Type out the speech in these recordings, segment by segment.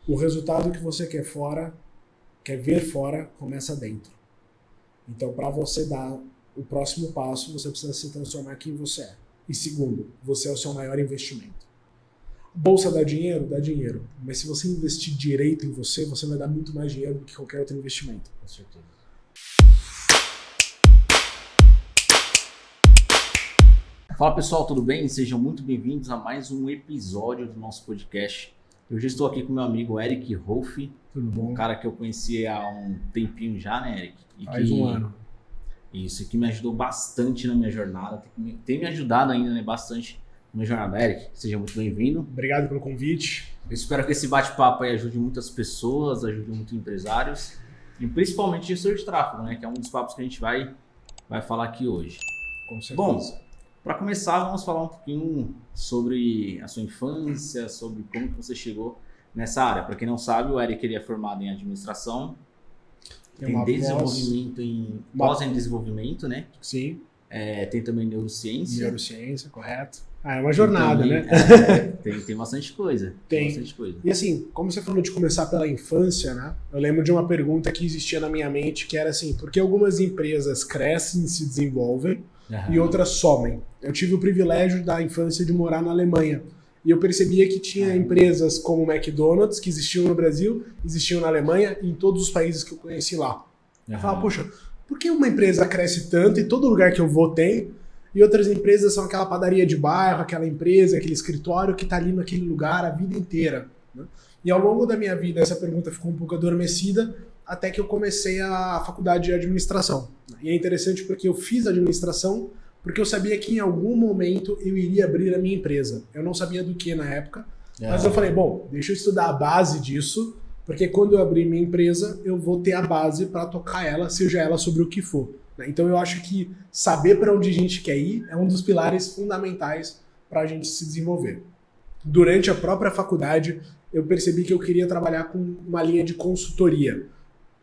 O resultado que você quer ver fora, começa dentro. Então, para você dar o próximo passo, você precisa se transformar quem você é. E segundo, você é o seu maior investimento. Bolsa dá dinheiro? Dá dinheiro. Mas se você investir direito em você, você vai dar muito mais dinheiro do que qualquer outro investimento. Com certeza. Fala pessoal, tudo bem? Sejam muito bem-vindos a mais um episódio do nosso podcast. Eu já estou aqui com meu amigo Eric Rolf, Tudo bom? um cara que eu conheci há um tempinho já, né, Eric? Faz um ano. Isso, que me ajudou bastante na minha jornada, tem me ajudado ainda, né, bastante na minha jornada. Eric, seja muito bem-vindo. Obrigado pelo convite. Eu espero que esse bate-papo aí ajude muitas pessoas, ajude muitos empresários e principalmente gestores de tráfego, né, que é um dos papos que a gente vai falar aqui hoje. Com certeza. Bom, para começar, vamos falar um pouquinho sobre a sua infância, sobre como que você chegou nessa área. Para quem não sabe, o Eric ele é formado em administração, tem desenvolvimento pós em desenvolvimento, né? Sim. Tem também neurociência. Neurociência, correto. É uma jornada, também, né? Tem bastante coisa. Tem. Bastante coisa. E assim, como você falou de começar pela infância, né? Eu lembro de uma pergunta que existia na minha mente, que era assim, por que algumas empresas crescem e se desenvolvem e outras somem? Eu tive o privilégio da infância de morar na Alemanha. E eu percebia que tinha empresas como o McDonald's, que existiam no Brasil, existiam na Alemanha e em todos os países que eu conheci lá. Eu falava, poxa, por que uma empresa cresce tanto e todo lugar que eu vou tem, e outras empresas são aquela padaria de bairro, aquela empresa, aquele escritório que está ali naquele lugar a vida inteira, né? E ao longo da minha vida essa pergunta ficou um pouco adormecida, até que eu comecei a faculdade de administração. E é interessante porque eu fiz administração porque eu sabia que em algum momento eu iria abrir a minha empresa. Eu não sabia do que na época, mas eu falei, bom, deixa eu estudar a base disso, porque quando eu abrir minha empresa, eu vou ter a base para tocar ela, seja ela sobre o que for. Então eu acho que saber para onde a gente quer ir é um dos pilares fundamentais para a gente se desenvolver. Durante a própria faculdade, eu percebi que eu queria trabalhar com uma linha de consultoria,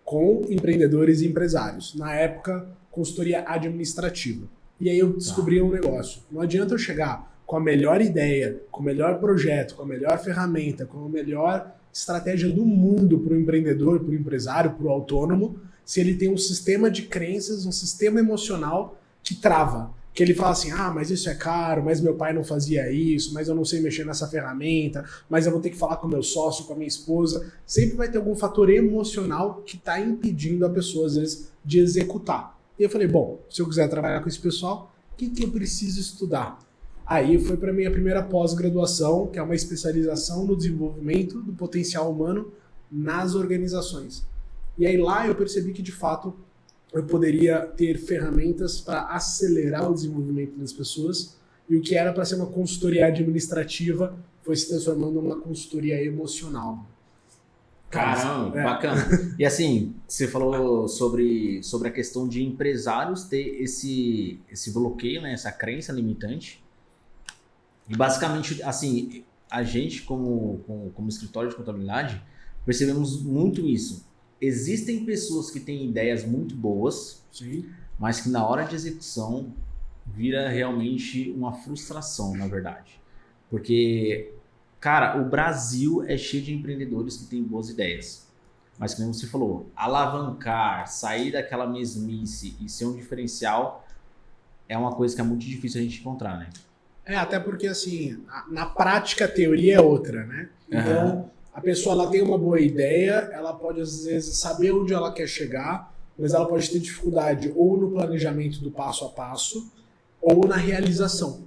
com empreendedores e empresários. Na época, consultoria administrativa. E aí eu descobri um negócio. Não adianta eu chegar com a melhor ideia, com o melhor projeto, com a melhor ferramenta, com a melhor estratégia do mundo para o empreendedor, para o empresário, para o autônomo, se ele tem um sistema de crenças, um sistema emocional que trava. Que ele fala assim, mas isso é caro, mas meu pai não fazia isso, mas eu não sei mexer nessa ferramenta, mas eu vou ter que falar com o meu sócio, com a minha esposa. Sempre vai ter algum fator emocional que está impedindo a pessoa, às vezes, de executar. E eu falei, bom, se eu quiser trabalhar com esse pessoal, o que eu preciso estudar? Aí foi para minha primeira pós-graduação, que é uma especialização no desenvolvimento do potencial humano nas organizações. E aí lá eu percebi que, de fato, eu poderia ter ferramentas para acelerar o desenvolvimento das pessoas, e o que era para ser uma consultoria administrativa foi se transformando numa consultoria emocional. Caramba, bacana. E assim, você falou sobre a questão de empresários ter esse bloqueio, né, essa crença limitante. E basicamente, assim, a gente como escritório de contabilidade, percebemos muito isso. Existem pessoas que têm ideias muito boas, sim, mas que na hora de execução vira realmente uma frustração, na verdade. Porque, cara, o Brasil é cheio de empreendedores que têm boas ideias. Mas, como você falou, alavancar, sair daquela mesmice e ser um diferencial é uma coisa que é muito difícil a gente encontrar, né? Até porque, assim, na prática a teoria é outra, né? Então, a pessoa ela tem uma boa ideia, ela pode, às vezes, saber onde ela quer chegar, mas ela pode ter dificuldade ou no planejamento do passo a passo ou na realização.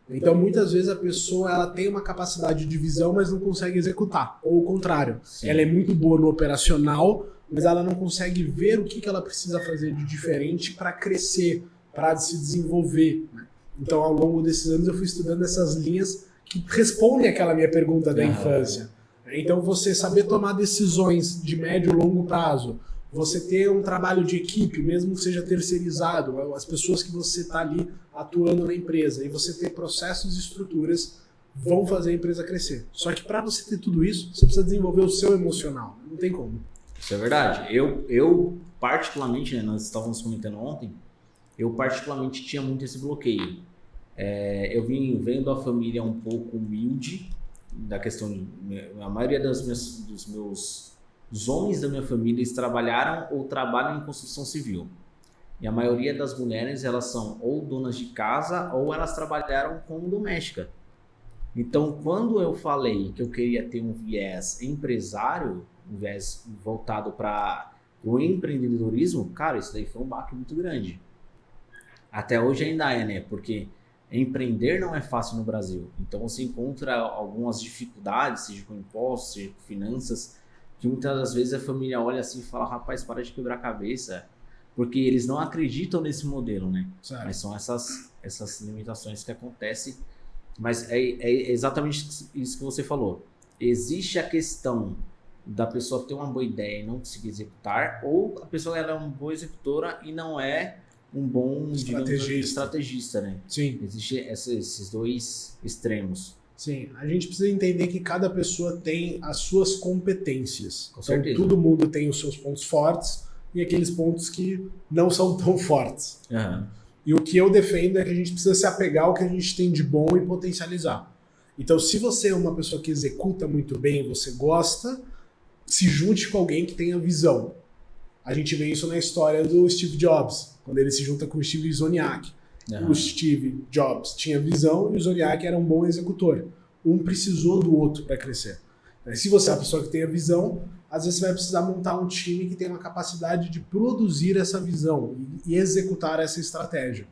Então, muitas vezes a pessoa ela tem uma capacidade de visão, mas não consegue executar. Ou o contrário, sim, ela é muito boa no operacional, mas ela não consegue ver o que ela precisa fazer de diferente para crescer, para se desenvolver, né? Então, ao longo desses anos, eu fui estudando essas linhas que respondem àquela minha pergunta da infância. Então, você saber tomar decisões de médio e longo prazo, você ter um trabalho de equipe, mesmo que seja terceirizado, as pessoas que você está ali atuando na empresa, e você ter processos e estruturas vão fazer a empresa crescer. Só que para você ter tudo isso, você precisa desenvolver o seu emocional. Não tem como. Isso é verdade. Eu particularmente, né, nós estávamos comentando ontem, eu particularmente tinha muito esse bloqueio. Eu vim vendo a família um pouco humilde, da questão de... A maioria dos homens da minha família, eles trabalharam ou trabalham em construção civil. E a maioria das mulheres, elas são ou donas de casa ou elas trabalharam como doméstica. Então, quando eu falei que eu queria ter um viés empresário, um viés voltado para o empreendedorismo, cara, isso daí foi um baque muito grande. Até hoje ainda é, né? Porque empreender não é fácil no Brasil. Então, você encontra algumas dificuldades, seja com impostos, seja com finanças, que muitas das vezes a família olha assim e fala, rapaz, para de quebrar a cabeça. Porque eles não acreditam nesse modelo, né? Certo. Mas são essas limitações que acontecem. Mas é exatamente isso que você falou. Existe a questão da pessoa ter uma boa ideia e não conseguir executar, ou a pessoa ela é uma boa executora e não é um bom estrategista, né? Sim. Existem esses dois extremos. Sim, a gente precisa entender que cada pessoa tem as suas competências. Com certeza. Todo mundo tem os seus pontos fortes e aqueles pontos que não são tão fortes. Uhum. E o que eu defendo é que a gente precisa se apegar ao que a gente tem de bom e potencializar. Então, se você é uma pessoa que executa muito bem, você gosta, se junte com alguém que tenha visão. A gente vê isso na história do Steve Jobs, quando ele se junta com o Steve Wozniak. Uhum. O Steve Jobs tinha visão e o Wozniak era um bom executor. Um precisou do outro para crescer. Se você é uma pessoa que tem a visão, às vezes você vai precisar montar um time que tenha uma capacidade de produzir essa visão e executar essa estratégia.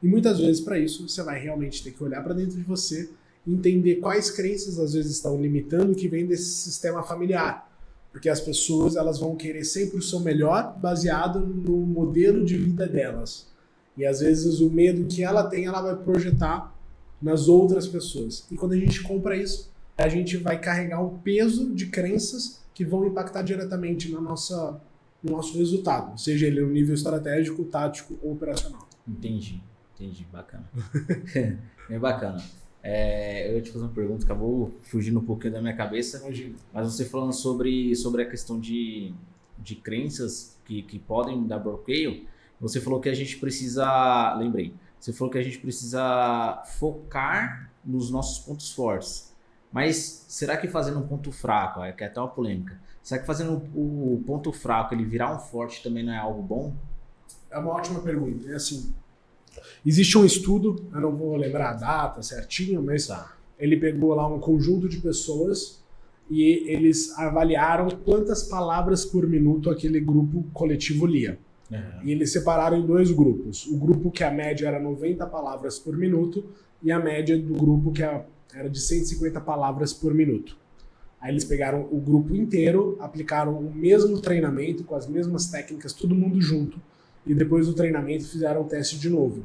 E muitas vezes, para isso, você vai realmente ter que olhar para dentro de você e entender quais crenças às vezes estão limitando o que vem desse sistema familiar. Porque as pessoas elas vão querer sempre o seu melhor baseado no modelo de vida delas. E às vezes o medo que ela tem, ela vai projetar nas outras pessoas. E quando a gente compra isso, a gente vai carregar um peso de crenças que vão impactar diretamente no nosso resultado, seja ele no nível estratégico, tático ou operacional. Entendi, bacana. É bacana. Eu ia te fazer uma pergunta, acabou fugindo um pouquinho da minha cabeça. Imagina. Mas você falando sobre a questão de crenças que podem dar bloqueio, você falou que a gente precisa... Lembrei. Você falou que a gente precisa focar nos nossos pontos fortes. Mas será que fazendo um ponto fraco, que é até uma polêmica, será que fazendo o ponto fraco ele virar um forte também não é algo bom? É uma ótima pergunta. É assim, existe um estudo, eu não vou lembrar a data certinho, mas ele pegou lá um conjunto de pessoas e eles avaliaram quantas palavras por minuto aquele grupo coletivo lia. Uhum. E eles separaram em dois grupos. O grupo que a média era 90 palavras por minuto e a média do grupo que era de 150 palavras por minuto. Aí eles pegaram o grupo inteiro, aplicaram o mesmo treinamento, com as mesmas técnicas, todo mundo junto, e depois do treinamento fizeram o teste de novo.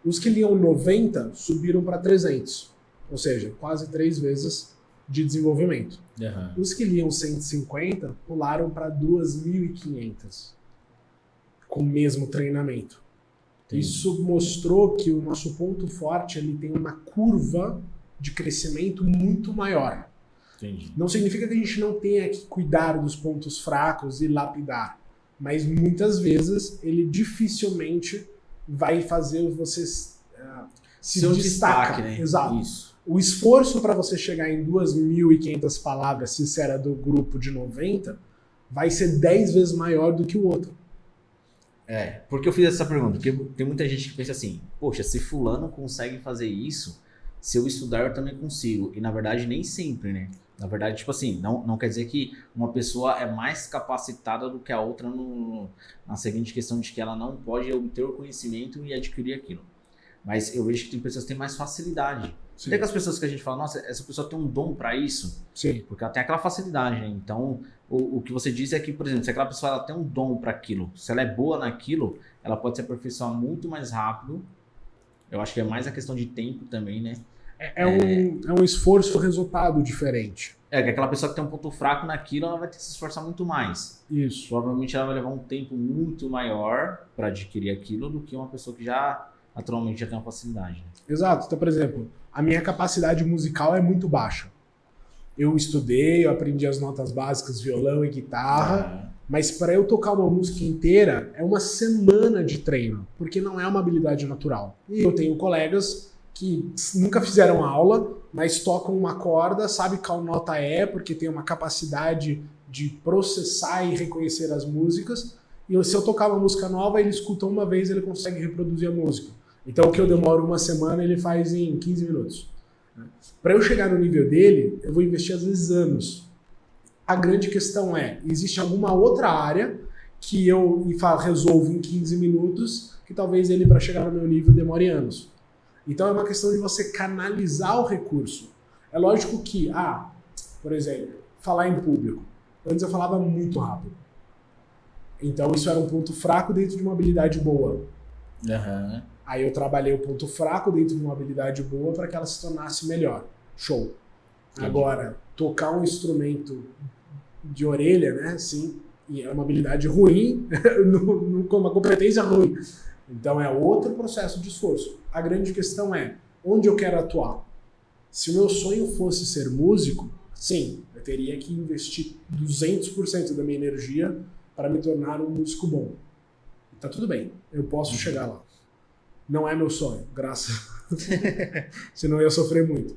Os que liam 90 subiram para 300, ou seja, quase 3 vezes de desenvolvimento. Uhum. Os que liam 150 pularam para 2.500, com o mesmo treinamento. Entendi. Isso mostrou que o nosso ponto forte ele tem uma curva de crescimento muito maior. Entendi. Não significa que a gente não tenha que cuidar dos pontos fracos e lapidar, mas muitas vezes ele dificilmente vai fazer você se destacar. Né? Exato. Isso. O esforço para você chegar em 2.500 palavras, se você era do grupo de 90, vai ser 10 vezes maior do que o outro. Porque eu fiz essa pergunta, porque tem muita gente que pensa assim, poxa, se fulano consegue fazer isso, se eu estudar eu também consigo. E na verdade nem sempre, né? Na verdade, tipo assim, não quer dizer que uma pessoa é mais capacitada do que a outra na seguinte questão de que ela não pode obter o conhecimento e adquirir aquilo. Mas eu vejo que tem pessoas que têm mais facilidade. Sim. Tem aquelas pessoas que a gente fala, nossa, essa pessoa tem um dom para isso. Sim. Porque ela tem aquela facilidade, né? Então, o que você diz é que, por exemplo, se aquela pessoa ela tem um dom para aquilo, se ela é boa naquilo, ela pode se aperfeiçoar muito mais rápido. Eu acho que é mais a questão de tempo também, né? É um esforço-resultado diferente. Que aquela pessoa que tem um ponto fraco naquilo, ela vai ter que se esforçar muito mais. Isso. Provavelmente ela vai levar um tempo muito maior para adquirir aquilo do que uma pessoa que já atualmente já tem uma facilidade. Né? Exato. Então, por exemplo, a minha capacidade musical é muito baixa. Eu estudei, eu aprendi as notas básicas, violão e guitarra, mas para eu tocar uma música inteira é uma semana de treino, porque não é uma habilidade natural. E eu tenho colegas que nunca fizeram aula, mas tocam uma corda, sabe qual nota é, porque tem uma capacidade de processar e reconhecer as músicas. E se eu tocar uma música nova, ele escuta uma vez, ele consegue reproduzir a música. Então o que eu demoro uma semana, ele faz em 15 minutos. Para eu chegar no nível dele, eu vou investir às vezes anos. A grande questão é, existe alguma outra área que eu resolvo em 15 minutos, que talvez ele, para chegar no meu nível, demore anos. Então é uma questão de você canalizar o recurso. É lógico que, por exemplo, falar em público. Antes eu falava muito rápido. Então isso era um ponto fraco dentro de uma habilidade boa. Uhum. Aí eu trabalhei o ponto fraco dentro de uma habilidade boa para que ela se tornasse melhor. Show. Entendi. Agora, tocar um instrumento de orelha, né? Sim, e é uma habilidade ruim, com uma competência ruim. Então é outro processo de esforço. A grande questão é, onde eu quero atuar? Se o meu sonho fosse ser músico, sim, eu teria que investir 200% da minha energia para me tornar um músico bom. Tá tudo bem, eu posso chegar lá. Não é meu sonho, graças. Senão eu ia sofrer muito.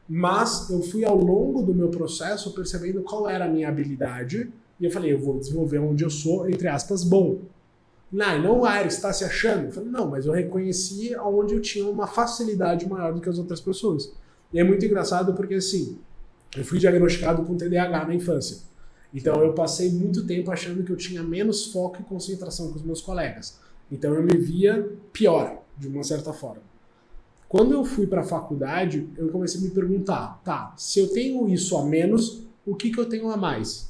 Mas eu fui ao longo do meu processo percebendo qual era a minha habilidade e eu falei, eu vou desenvolver onde eu sou, entre aspas, bom. Não, Aires, está se achando? Eu falei, não, mas eu reconheci onde eu tinha uma facilidade maior do que as outras pessoas. E é muito engraçado porque, assim, eu fui diagnosticado com TDAH na infância. Então eu passei muito tempo achando que eu tinha menos foco e concentração que os meus colegas. Então eu me via pior, de uma certa forma. Quando eu fui para a faculdade, eu comecei a me perguntar, se eu tenho isso a menos, o que eu tenho a mais?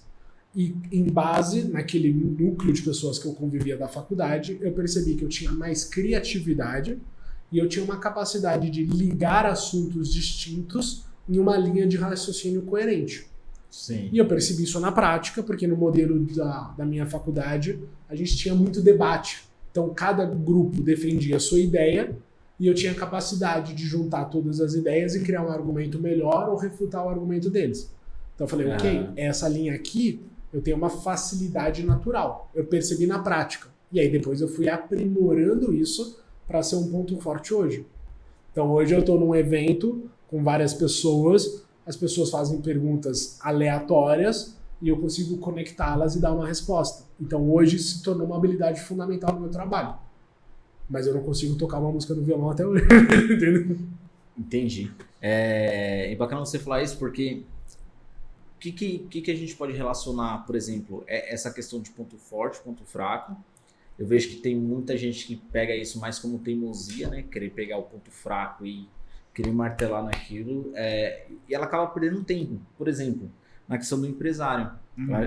E em base naquele núcleo de pessoas que eu convivia da faculdade, eu percebi que eu tinha mais criatividade e eu tinha uma capacidade de ligar assuntos distintos em uma linha de raciocínio coerente. Sim. E eu percebi isso na prática, porque no modelo da minha faculdade, a gente tinha muito debate. Então, cada grupo defendia a sua ideia e eu tinha a capacidade de juntar todas as ideias e criar um argumento melhor ou refutar o argumento deles. Então, eu falei, ok, essa linha aqui, eu tenho uma facilidade natural. Eu percebi na prática. E aí, depois eu fui aprimorando isso para ser um ponto forte hoje. Então, hoje eu estou num evento com várias pessoas, as pessoas fazem perguntas aleatórias e eu consigo conectá-las e dar uma resposta. Então hoje se tornou uma habilidade fundamental no meu trabalho. Mas eu não consigo tocar uma música no violão até hoje. Entendeu? Entendi. É bacana você falar isso porque o que a gente pode relacionar, por exemplo, essa questão de ponto forte, ponto fraco. Eu vejo que tem muita gente que pega isso mais como teimosia, né? Querer pegar o ponto fraco e querer martelar naquilo. E ela acaba perdendo tempo. Por exemplo, na questão do empresário.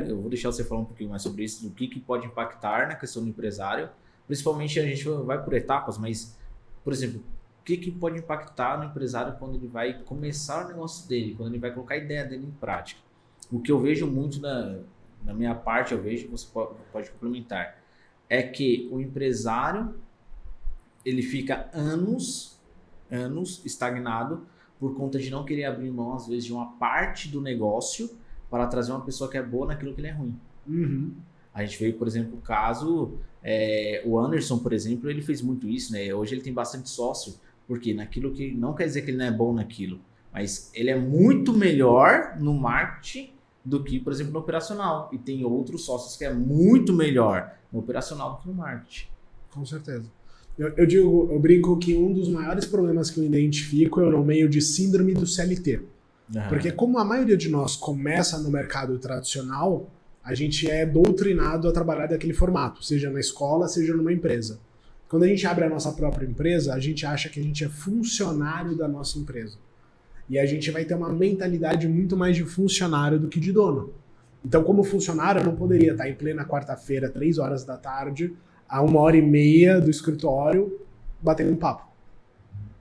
Eu vou deixar você falar um pouquinho mais sobre isso, do que pode impactar na questão do empresário. Principalmente a gente vai por etapas, mas, por exemplo, o que pode impactar no empresário quando ele vai começar o negócio dele, quando ele vai colocar a ideia dele em prática. O que eu vejo muito na minha parte, eu vejo que você pode complementar, é que o empresário ele fica anos estagnado por conta de não querer abrir mão, às vezes, de uma parte do negócio para trazer uma pessoa que é boa naquilo que ele é ruim. Uhum. A gente veio, por exemplo, o caso, o Anderson, por exemplo, ele fez muito isso, né? Hoje ele tem bastante sócio, porque naquilo que não quer dizer que ele não é bom naquilo, mas ele é muito melhor no marketing do que, por exemplo, no operacional. E tem outros sócios que é muito melhor no operacional do que no marketing. Com certeza. Eu brinco que um dos maiores problemas que eu identifico é o meio de síndrome do CLT. Uhum. Porque como a maioria de nós começa no mercado tradicional, a gente é doutrinado a trabalhar daquele formato, seja na escola, seja numa empresa. Quando a gente abre a nossa própria empresa, a gente acha que a gente é funcionário da nossa empresa. E a gente vai ter uma mentalidade muito mais de funcionário do que de dono. Então, como funcionário, eu não poderia estar em plena quarta-feira, 3 horas da tarde, a 1h30 do escritório, batendo um papo.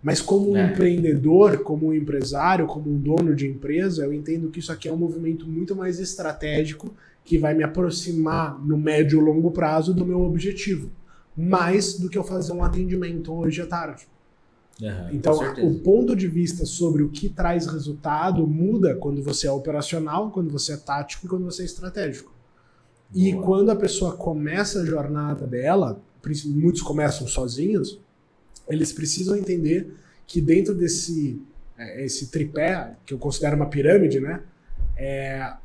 Mas como um empreendedor, como um empresário, como um dono de empresa, eu entendo que isso aqui é um movimento muito mais estratégico que vai me aproximar no médio e longo prazo do meu objetivo. Mais do que eu fazer um atendimento hoje à tarde. Então, o ponto de vista sobre o que traz resultado muda quando você é operacional, quando você é tático e quando você é estratégico. E quando a pessoa começa a jornada dela, muitos começam sozinhos, eles precisam entender que dentro desse esse tripé, que eu considero uma pirâmide, né?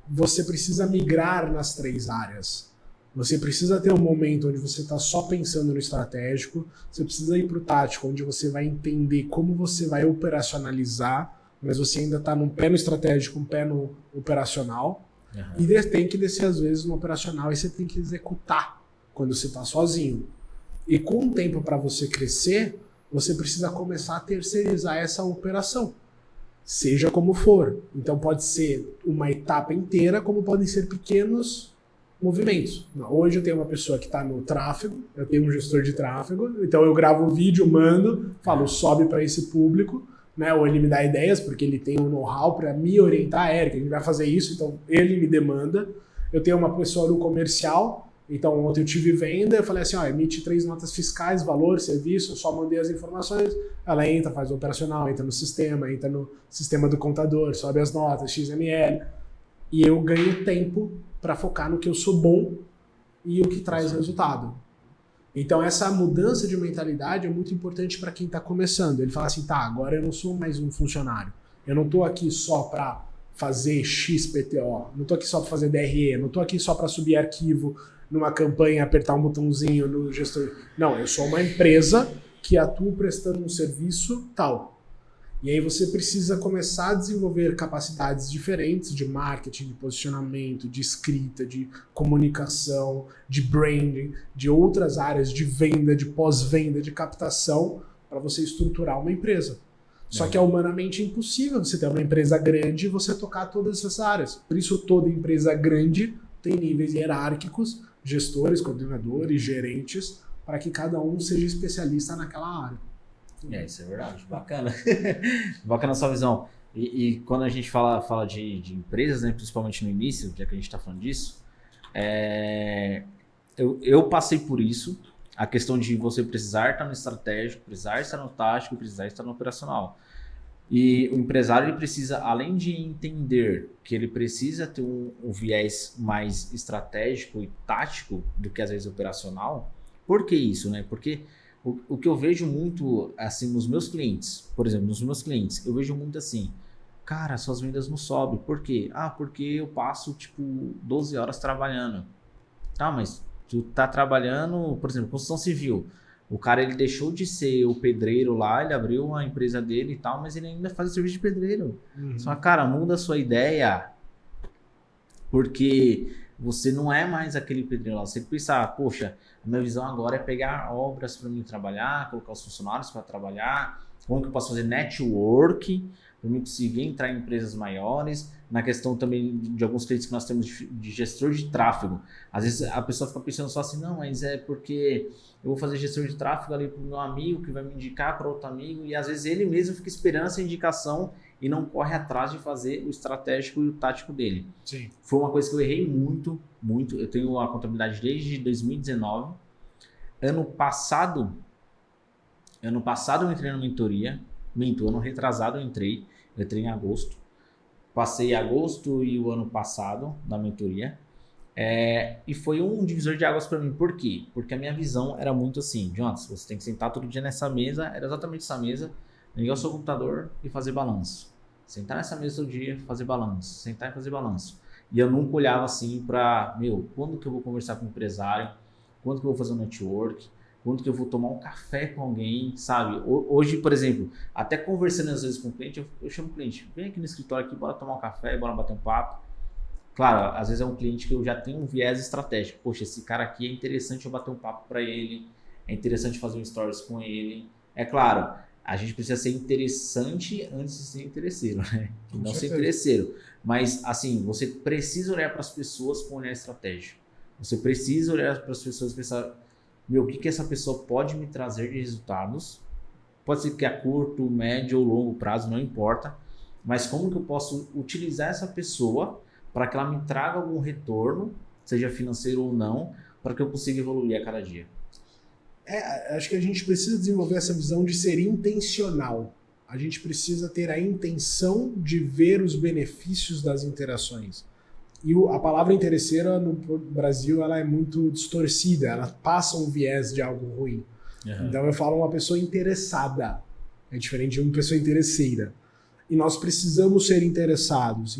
Você precisa migrar nas 3 áreas. Você precisa ter um momento onde você está só pensando no estratégico, você precisa ir para o tático, onde você vai entender como você vai operacionalizar, mas você ainda está num pé no estratégico, um pé no operacional, e tem que descer às vezes no operacional e você tem que executar quando você está sozinho. E com o tempo para você crescer, você precisa começar a terceirizar essa operação, seja como for. Então pode ser uma etapa inteira, como podem ser pequenos movimentos. Hoje eu tenho uma pessoa que está no tráfego, eu tenho um gestor de tráfego, então eu gravo um vídeo, mando, falo, sobe para esse público, né? Ou ele me dá ideias, porque ele tem um know-how para me orientar, Eric, a gente vai fazer isso, então ele me demanda. Eu tenho uma pessoa no comercial, então ontem eu tive venda, eu falei assim, emite 3 notas fiscais, valor, serviço, eu só mandei as informações, ela entra, faz o operacional, entra no sistema do contador, sobe as notas, XML, e eu ganho tempo para focar no que eu sou bom e o que traz resultado. Então essa mudança de mentalidade é muito importante para quem está começando. Ele fala assim, agora eu não sou mais um funcionário. Eu não estou aqui só para fazer XPTO, não estou aqui só para fazer DRE, não estou aqui só para subir arquivo numa campanha, apertar um botãozinho no gestor. Não, eu sou uma empresa que atua prestando um serviço tal. E aí você precisa começar a desenvolver capacidades diferentes de marketing, de posicionamento, de escrita, de comunicação, de branding, de outras áreas de venda, de pós-venda, de captação, para você estruturar uma empresa. Só que é humanamente impossível você ter uma empresa grande e você tocar todas essas áreas. Por isso toda empresa grande tem níveis hierárquicos, gestores, coordenadores, gerentes, para que cada um seja especialista naquela área. Isso é verdade, bacana. Bacana a sua visão. E quando a gente fala de empresas, né, principalmente no início, já que a gente está falando disso, eu passei por isso, a questão de você precisar estar no estratégico, precisar estar no tático, precisar estar no operacional. E o empresário ele precisa, além de entender que ele precisa ter um viés mais estratégico e tático do que às vezes operacional. Por que isso, né? Porque o que eu vejo muito, assim, nos meus clientes, por exemplo, eu vejo muito assim, cara, suas vendas não sobem. Por quê? Porque eu passo, 12 horas trabalhando. Mas tu tá trabalhando, por exemplo, construção civil. O cara, ele deixou de ser o pedreiro lá, ele abriu a empresa dele e tal, mas ele ainda faz o serviço de pedreiro. Só, cara, muda a sua ideia, porque você não é mais aquele pedreiro lá. Você pensa, poxa, a minha visão agora é pegar obras para mim trabalhar, colocar os funcionários para trabalhar, como que eu posso fazer network para mim conseguir entrar em empresas maiores. Na questão também de alguns clientes que nós temos de gestor de tráfego. Às vezes a pessoa fica pensando só assim, não, mas é porque eu vou fazer gestor de tráfego ali para o meu amigo, que vai me indicar para outro amigo, e às vezes ele mesmo fica esperando essa indicação e não corre atrás de fazer o estratégico e o tático dele. Sim. Foi uma coisa que eu errei muito. Eu tenho a contabilidade desde 2019. Ano passado eu entrei na mentoria. Ano retrasado eu entrei em agosto. Passei agosto e o ano passado na mentoria. E foi um divisor de águas para mim. Por quê? Porque a minha visão era muito assim, Jonas, você tem que sentar todo dia nessa mesa, era exatamente essa mesa, ligar o seu computador e fazer balanço. Sentar nessa mesa todo dia, fazer balanço. Sentar e fazer balanço. E eu nunca olhava assim para, quando que eu vou conversar com o empresário? Quando que eu vou fazer um network? Quando que eu vou tomar um café com alguém, sabe? Hoje, por exemplo, até conversando às vezes com o cliente, eu chamo o cliente, vem aqui no escritório aqui, bora tomar um café, bora bater um papo. Claro, às vezes é um cliente que eu já tenho um viés estratégico. Poxa, esse cara aqui é interessante eu bater um papo para ele, é interessante fazer um stories com ele. É claro, a gente precisa ser interessante antes de ser interesseiro, né? E não ser interesseiro. Mas, assim, você precisa olhar para as pessoas com um olhar estratégico. Você precisa olhar para as pessoas e pensar, o que essa pessoa pode me trazer de resultados? Pode ser que a curto, médio ou longo prazo, não importa. Mas como que eu posso utilizar essa pessoa para que ela me traga algum retorno, seja financeiro ou não, para que eu consiga evoluir a cada dia? Acho que a gente precisa desenvolver essa visão de ser intencional. A gente precisa ter a intenção de ver os benefícios das interações. E a palavra interesseira no Brasil ela é muito distorcida, ela passa um viés de algo ruim. Então eu falo uma pessoa interessada, é diferente de uma pessoa interesseira. E nós precisamos ser interessados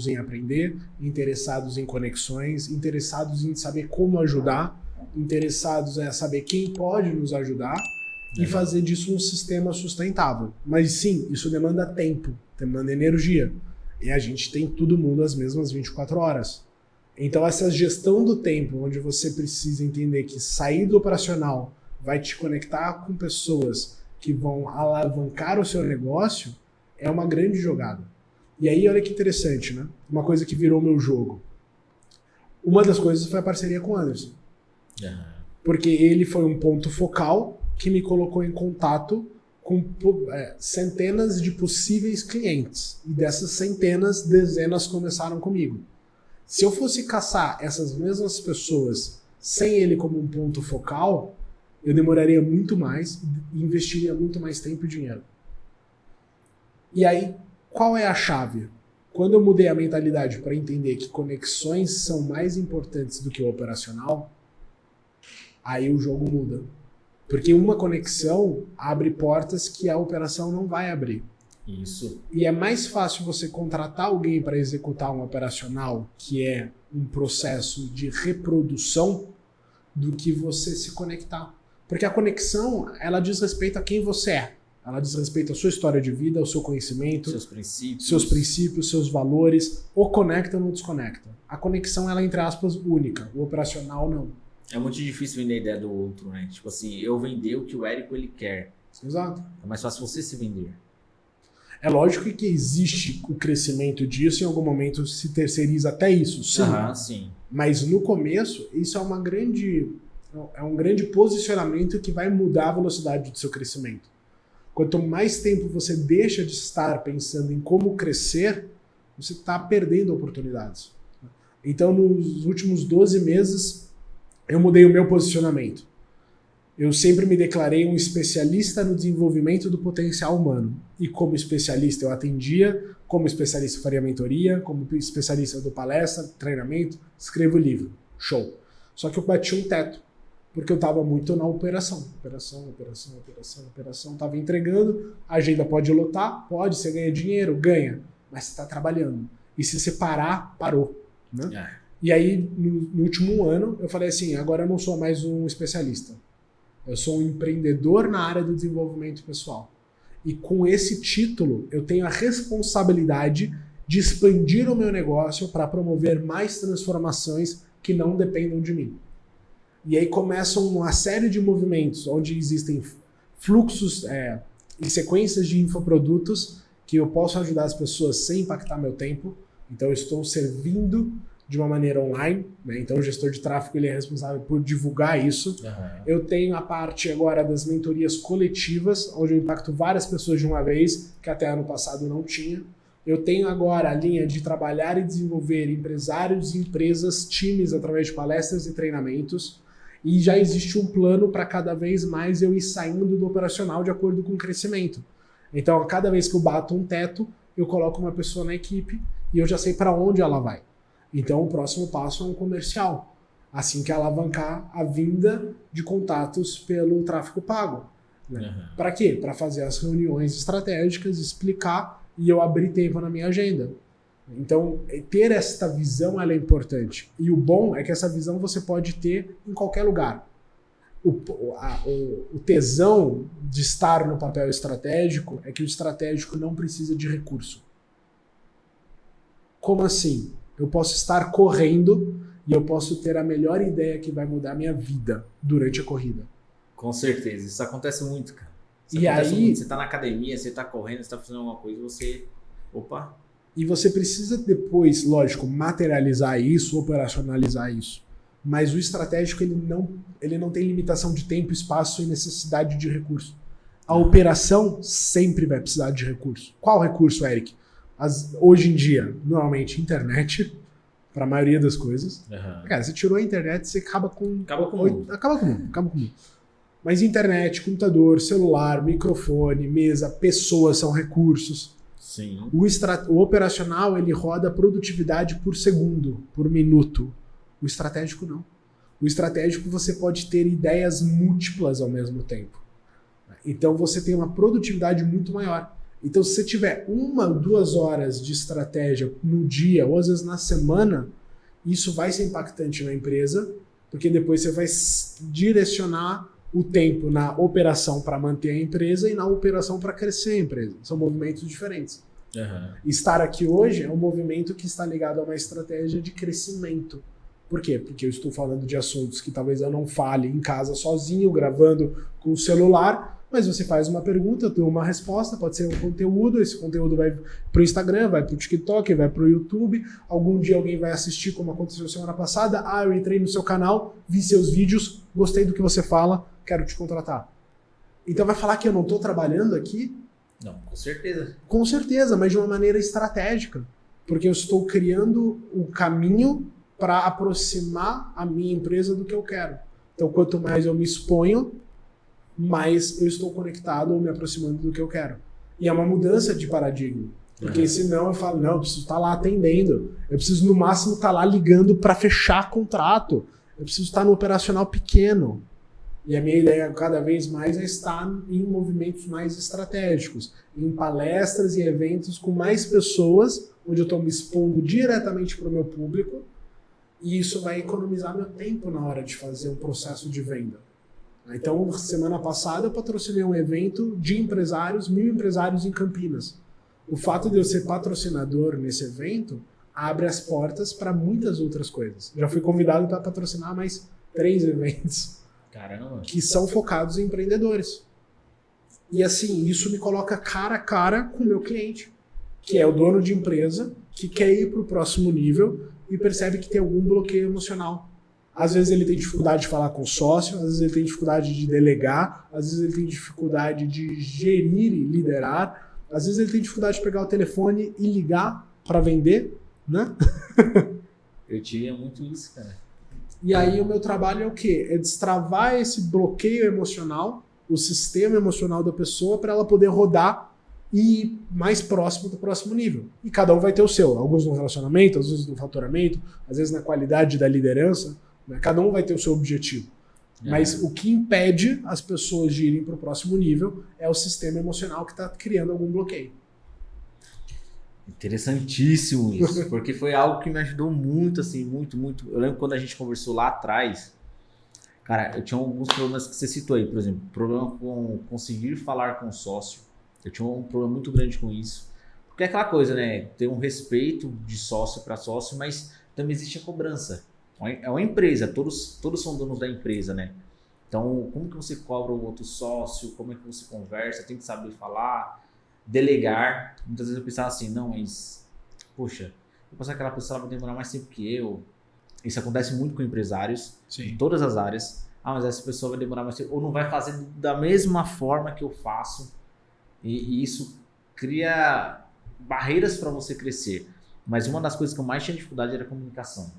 em aprender, interessados em conexões, interessados em saber como ajudar, interessados em saber quem pode nos ajudar e fazer disso um sistema sustentável. Mas sim, isso demanda tempo, demanda energia. E a gente tem todo mundo as mesmas 24 horas. Então essa gestão do tempo, onde você precisa entender que sair do operacional vai te conectar com pessoas que vão alavancar o seu negócio, é uma grande jogada. E aí, olha que interessante, né? Uma coisa que virou meu jogo. Uma das coisas foi a parceria com o Anderson. Porque ele foi um ponto focal que me colocou em contato com centenas de possíveis clientes. E dessas centenas, dezenas começaram comigo. Se eu fosse caçar essas mesmas pessoas sem ele como um ponto focal, eu demoraria muito mais e investiria muito mais tempo e dinheiro. E aí, qual é a chave? Quando eu mudei a mentalidade para entender que conexões são mais importantes do que o operacional, aí o jogo muda. Porque uma conexão abre portas que a operação não vai abrir. Isso. E é mais fácil você contratar alguém para executar um operacional, que é um processo de reprodução, do que você se conectar. Porque a conexão, ela diz respeito a quem você é. Ela diz respeito à sua história de vida, ao seu conhecimento, seus princípios, seus valores. Ou conecta ou não desconecta. A conexão, ela é, entre aspas, única. O operacional, não. É muito difícil vender a ideia do outro, né? Tipo assim, eu vender o que o Érico ele quer. Exato. É mais fácil você se vender. É lógico que existe o crescimento disso, em algum momento se terceiriza até isso, sim. Sim. Mas no começo, isso é um grande posicionamento que vai mudar a velocidade do seu crescimento. Quanto mais tempo você deixa de estar pensando em como crescer, você está perdendo oportunidades. Então, nos últimos 12 meses, eu mudei o meu posicionamento. Eu sempre me declarei um especialista no desenvolvimento do potencial humano. E como especialista eu atendia, como especialista eu faria mentoria, como especialista eu dou palestra, treinamento, escrevo livro. Show. Só que eu bati um teto, porque eu estava muito na operação. Operação. Estava entregando, a agenda pode lotar, pode, você ganha dinheiro, ganha, mas você está trabalhando. E se você parar, parou. Né? E aí, no último ano, eu falei assim, agora eu não sou mais um especialista. Eu sou um empreendedor na área do desenvolvimento pessoal. E com esse título, eu tenho a responsabilidade de expandir o meu negócio para promover mais transformações que não dependam de mim. E aí começam uma série de movimentos onde existem fluxos e sequências de infoprodutos que eu posso ajudar as pessoas sem impactar meu tempo. Então eu estou servindo de uma maneira online, né? Então o gestor de tráfego ele é responsável por divulgar isso. Eu tenho a parte agora das mentorias coletivas, onde eu impacto várias pessoas de uma vez, que até ano passado não tinha. Eu tenho agora a linha de trabalhar e desenvolver empresários, empresas, times através de palestras e treinamentos. E já existe um plano para cada vez mais eu ir saindo do operacional de acordo com o crescimento. Então, a cada vez que eu bato um teto, eu coloco uma pessoa na equipe e eu já sei para onde ela vai. Então, o próximo passo é um comercial. Assim que alavancar a vinda de contatos pelo tráfego pago. Né? Para quê? Para fazer as reuniões estratégicas, explicar e eu abrir tempo na minha agenda. Então, ter esta visão ela é importante. E o bom é que essa visão você pode ter em qualquer lugar. O tesão de estar no papel estratégico é que o estratégico não precisa de recurso. Como assim? Eu posso estar correndo e eu posso ter a melhor ideia que vai mudar a minha vida durante a corrida. Com certeza. Isso acontece muito, cara. Muito. Você tá na academia, você tá correndo, você tá fazendo alguma coisa, você... Opa! E você precisa depois, lógico, materializar isso, operacionalizar isso. Mas o estratégico, ele não tem limitação de tempo, espaço e necessidade de recurso. A operação sempre vai precisar de recurso. Qual recurso, Eric? Hoje em dia, normalmente, internet, para a maioria das coisas. Cara, você tirou a internet, você acaba com o mundo. Acaba com o mundo. Mas internet, computador, celular, microfone, mesa, pessoas são recursos. Sim. O operacional, ele roda produtividade por segundo, por minuto. O estratégico não. O estratégico você pode ter ideias múltiplas ao mesmo tempo. Então você tem uma produtividade muito maior. Então, se você tiver 1, 2 horas de estratégia no dia, ou às vezes na semana, isso vai ser impactante na empresa, porque depois você vai direcionar o tempo na operação para manter a empresa e na operação para crescer a empresa. São movimentos diferentes. Estar aqui hoje é um movimento que está ligado a uma estratégia de crescimento. Por quê? Porque eu estou falando de assuntos que talvez eu não fale em casa sozinho, gravando com o celular, mas você faz uma pergunta, eu dou uma resposta, pode ser um conteúdo, esse conteúdo vai para o Instagram, vai para o TikTok, vai para o YouTube, algum dia alguém vai assistir, como aconteceu semana passada, eu entrei no seu canal, vi seus vídeos, gostei do que você fala, quero te contratar. Então vai falar que eu não estou trabalhando aqui? Não, com certeza. Com certeza, mas de uma maneira estratégica, porque eu estou criando um caminho para aproximar a minha empresa do que eu quero. Então quanto mais eu me exponho, mais eu estou conectado ou me aproximando do que eu quero. E é uma mudança de paradigma. Porque senão eu falo, não, eu preciso estar lá atendendo. Eu preciso no máximo estar lá ligando para fechar contrato. Eu preciso estar no operacional pequeno. E a minha ideia cada vez mais é estar em movimentos mais estratégicos, em palestras e eventos com mais pessoas, onde eu estou me expondo diretamente para o meu público, e isso vai economizar meu tempo na hora de fazer um processo de venda. Então, semana passada eu patrocinei um evento de empresários, 1000 empresários em Campinas. O fato de eu ser patrocinador nesse evento abre as portas para muitas outras coisas. Já fui convidado para patrocinar mais 3 eventos. Caramba. Que são focados em empreendedores. E assim, isso me coloca cara a cara com o meu cliente, que é o dono de empresa, que quer ir para o próximo nível e percebe que tem algum bloqueio emocional. Às vezes ele tem dificuldade de falar com o sócio, às vezes ele tem dificuldade de delegar, às vezes ele tem dificuldade de gerir e liderar, às vezes ele tem dificuldade de pegar o telefone e ligar para vender, né? Eu tinha muito isso, cara. E aí o meu trabalho é o quê? É destravar esse bloqueio emocional, o sistema emocional da pessoa, para ela poder rodar e ir mais próximo do próximo nível. E cada um vai ter o seu. Alguns no relacionamento, às vezes no faturamento, às vezes na qualidade da liderança. Né? Cada um vai ter o seu objetivo. Mas o que impede as pessoas de irem para o próximo nível é o sistema emocional que está criando algum bloqueio. Interessantíssimo isso, porque foi algo que me ajudou muito, assim, muito, muito. Eu lembro quando a gente conversou lá atrás, cara, eu tinha alguns problemas que você citou aí, por exemplo, problema com conseguir falar com o sócio. Eu tinha um problema muito grande com isso. Porque é aquela coisa, né? Tem um respeito de sócio para sócio, mas também existe a cobrança. É uma empresa, todos são donos da empresa, né? Então, como que você cobra o outro sócio? Como é que você conversa? Tem que saber falar, delegar. Muitas vezes eu pensava assim, não, mas, poxa, eu pensava que aquela pessoa vai demorar mais tempo que eu. Isso acontece muito com empresários, em todas as áreas. Mas essa pessoa vai demorar mais tempo, ou não vai fazer da mesma forma que eu faço. E isso cria barreiras para você crescer. Mas uma das coisas que eu mais tinha dificuldade era a comunicação.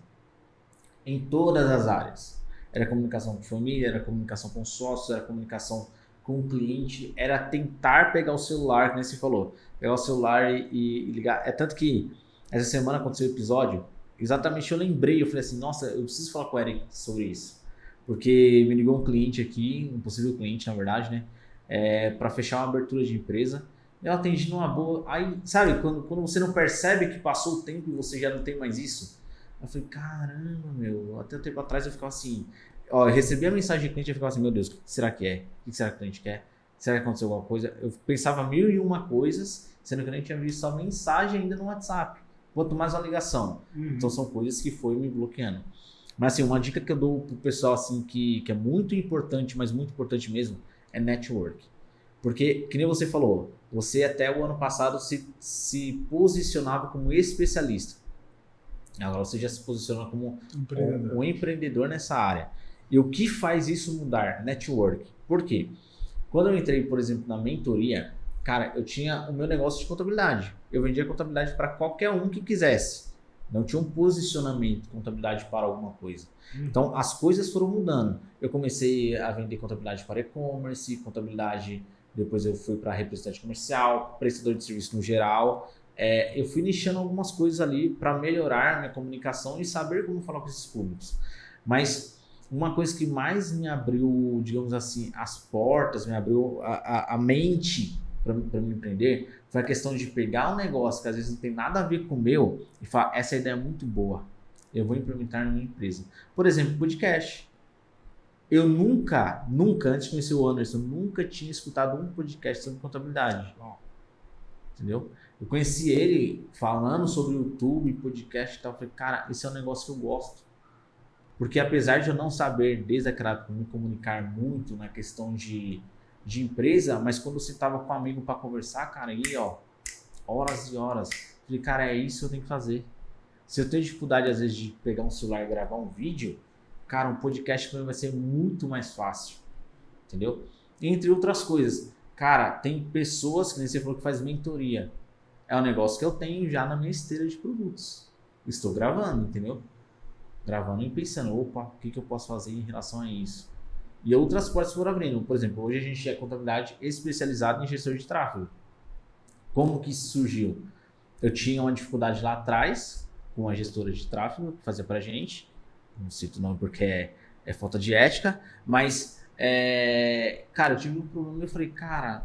Em todas as áreas. Era comunicação com família, era comunicação com sócio, era comunicação com o cliente, era tentar pegar o celular, como você falou, pegar o celular e ligar. É tanto que essa semana aconteceu o episódio, exatamente eu lembrei, eu falei assim, nossa, eu preciso falar com o Eric sobre isso. Porque me ligou um cliente aqui, um possível cliente, na verdade, né? Para fechar uma abertura de empresa. Eu atendi numa boa. Aí, sabe, quando você não percebe que passou o tempo e você já não tem mais isso. Eu falei, caramba, meu. Até um tempo atrás eu ficava assim. Ó, eu recebi a mensagem de cliente e eu ficava assim, meu Deus, o que será que é? O que será que o cliente quer? Será que aconteceu alguma coisa? Eu pensava 1001 coisas, sendo que eu nem tinha visto só mensagem ainda no WhatsApp. Quanto mais uma ligação. Então são coisas que foi me bloqueando. Mas assim, uma dica que eu dou pro pessoal assim, que é muito importante, mas muito importante mesmo, é network. Porque, que nem você falou, você até o ano passado se posicionava como especialista. Agora você já se posiciona como um empreendedor nessa área. E o que faz isso mudar? Network. Por quê? Quando eu entrei, por exemplo, na mentoria, cara, eu tinha o meu negócio de contabilidade. Eu vendia contabilidade para qualquer um que quisesse. Não tinha um posicionamento de contabilidade para alguma coisa. Então, as coisas foram mudando. Eu comecei a vender contabilidade para e-commerce, contabilidade, depois eu fui para representante comercial, prestador de serviço no geral. Eu fui nichando algumas coisas ali para melhorar minha comunicação e saber como falar com esses públicos. Mas uma coisa que mais me abriu, digamos assim, as portas, me abriu a mente, para me empreender foi a questão de pegar um negócio que às vezes não tem nada a ver com o meu e falar, essa ideia é muito boa, eu vou implementar na minha empresa. Por exemplo, podcast. Eu nunca, antes de conhecer o Anderson, nunca tinha escutado um podcast sobre contabilidade. Entendeu? Eu conheci ele falando sobre YouTube, podcast e tal. Eu falei, cara, esse é um negócio que eu gosto. Porque apesar de eu não saber, desde aquela época, me comunicar muito na questão de empresa, mas quando você tava com um amigo para conversar, cara, aí, ó, horas e horas. Eu falei, cara, é isso que eu tenho que fazer. Se eu tenho dificuldade, às vezes, de pegar um celular e gravar um vídeo, cara, um podcast para mim vai ser muito mais fácil. Entendeu? Entre outras coisas. Cara, tem pessoas que nem você falou que faz mentoria. É um negócio que eu tenho já na minha esteira de produtos. Estou gravando, entendeu? Gravando e pensando, opa, o que eu posso fazer em relação a isso? E outras portas foram abrindo. Por exemplo, hoje a gente é contabilidade especializada em gestor de tráfego. Como que isso surgiu? Eu tinha uma dificuldade lá atrás com a gestora de tráfego que fazia pra gente. Não cito o nome porque é falta de ética, mas cara, eu tive um problema e eu falei, cara,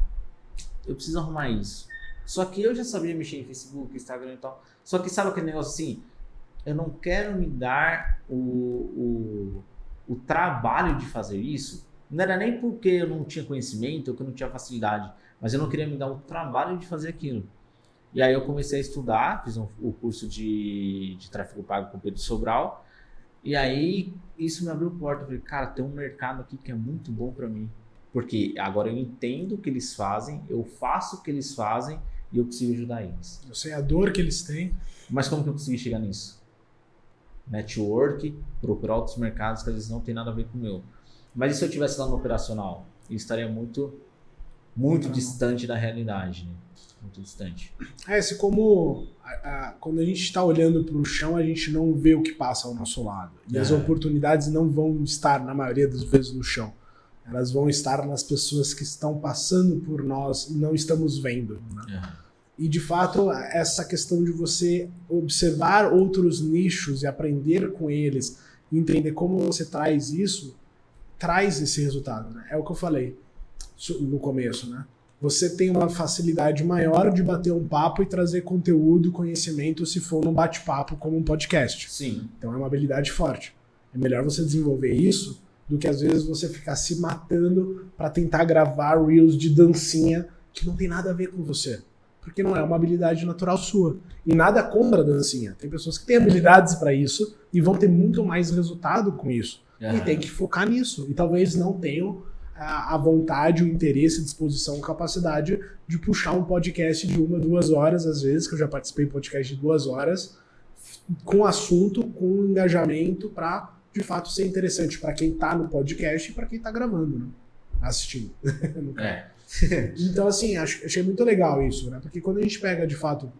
eu preciso arrumar isso. Só que eu já sabia mexer em Facebook, Instagram e tal. Só que sabe aquele negócio assim, eu não quero me dar o trabalho de fazer isso. Não era nem porque eu não tinha conhecimento ou que eu não tinha facilidade, mas eu não queria me dar o trabalho de fazer aquilo. E aí eu comecei a estudar, fiz o curso de tráfego pago com o Pedro Sobral. E aí, isso me abriu porta. Eu falei, cara, tem um mercado aqui que é muito bom para mim. Porque agora eu entendo o que eles fazem, eu faço o que eles fazem e eu consigo ajudar eles. Eu sei a dor que eles têm. Mas como que eu consegui chegar nisso? Network, procurar outros mercados que às vezes não tem nada a ver com o meu. Mas e se eu estivesse lá no operacional? Eu estaria muito distante da realidade, né? Muito distante. Se como quando a gente está olhando para o chão, a gente não vê o que passa ao nosso lado. E as oportunidades não vão estar, na maioria das vezes, no chão. Elas vão estar nas pessoas que estão passando por nós e não estamos vendo. Né? E, de fato, essa questão de você observar outros nichos e aprender com eles, e entender como você traz isso, traz esse resultado. Né? É o que eu falei no começo, né? Você tem uma facilidade maior de bater um papo e trazer conteúdo, conhecimento, se for num bate-papo como um podcast. Sim. Então é uma habilidade forte. É melhor você desenvolver isso do que às vezes você ficar se matando para tentar gravar reels de dancinha que não tem nada a ver com você. Porque não é uma habilidade natural sua. E nada contra a dancinha. Tem pessoas que têm habilidades para isso e vão ter muito mais resultado com isso. E tem que focar nisso. E talvez não tenham a vontade, o interesse, a disposição, a capacidade de puxar um podcast de 1 a 2 horas, às vezes, que eu já participei de podcast de 2 horas, com assunto, com engajamento, para, de fato, ser interessante para quem está no podcast e para quem está gravando, né? Assistindo. Então, assim, achei muito legal isso, né? Porque quando a gente pega, de fato,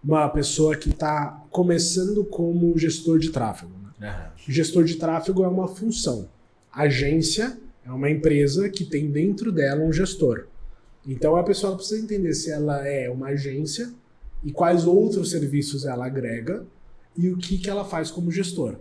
uma pessoa que está começando como gestor de tráfego, né? Gestor de tráfego é uma função. Agência é uma empresa que tem dentro dela um gestor. Então a pessoa precisa entender se ela é uma agência e quais outros serviços ela agrega e o que ela faz como gestor.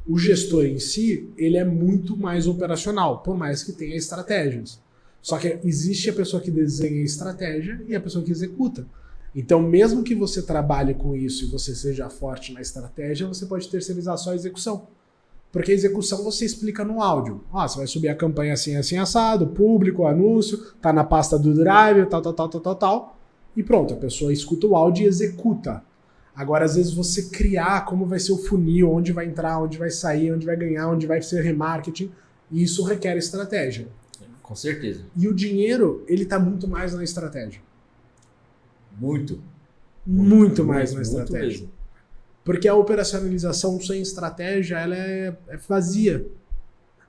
O gestor em si, ele é muito mais operacional, por mais que tenha estratégias. Só que existe a pessoa que desenha a estratégia e a pessoa que executa. Então, mesmo que você trabalhe com isso e você seja forte na estratégia, você pode terceirizar só a execução. Porque a execução você explica no áudio. Você vai subir a campanha assim, assim, assado, público, anúncio, tá na pasta do Drive, tal. E pronto, a pessoa escuta o áudio e executa. Agora, às vezes, você criar como vai ser o funil, onde vai entrar, onde vai sair, onde vai ganhar, onde vai ser remarketing, isso requer estratégia. Com certeza. E o dinheiro, ele tá muito mais na estratégia. Muito mais na estratégia. Mesmo. Porque a operacionalização sem estratégia, ela é vazia.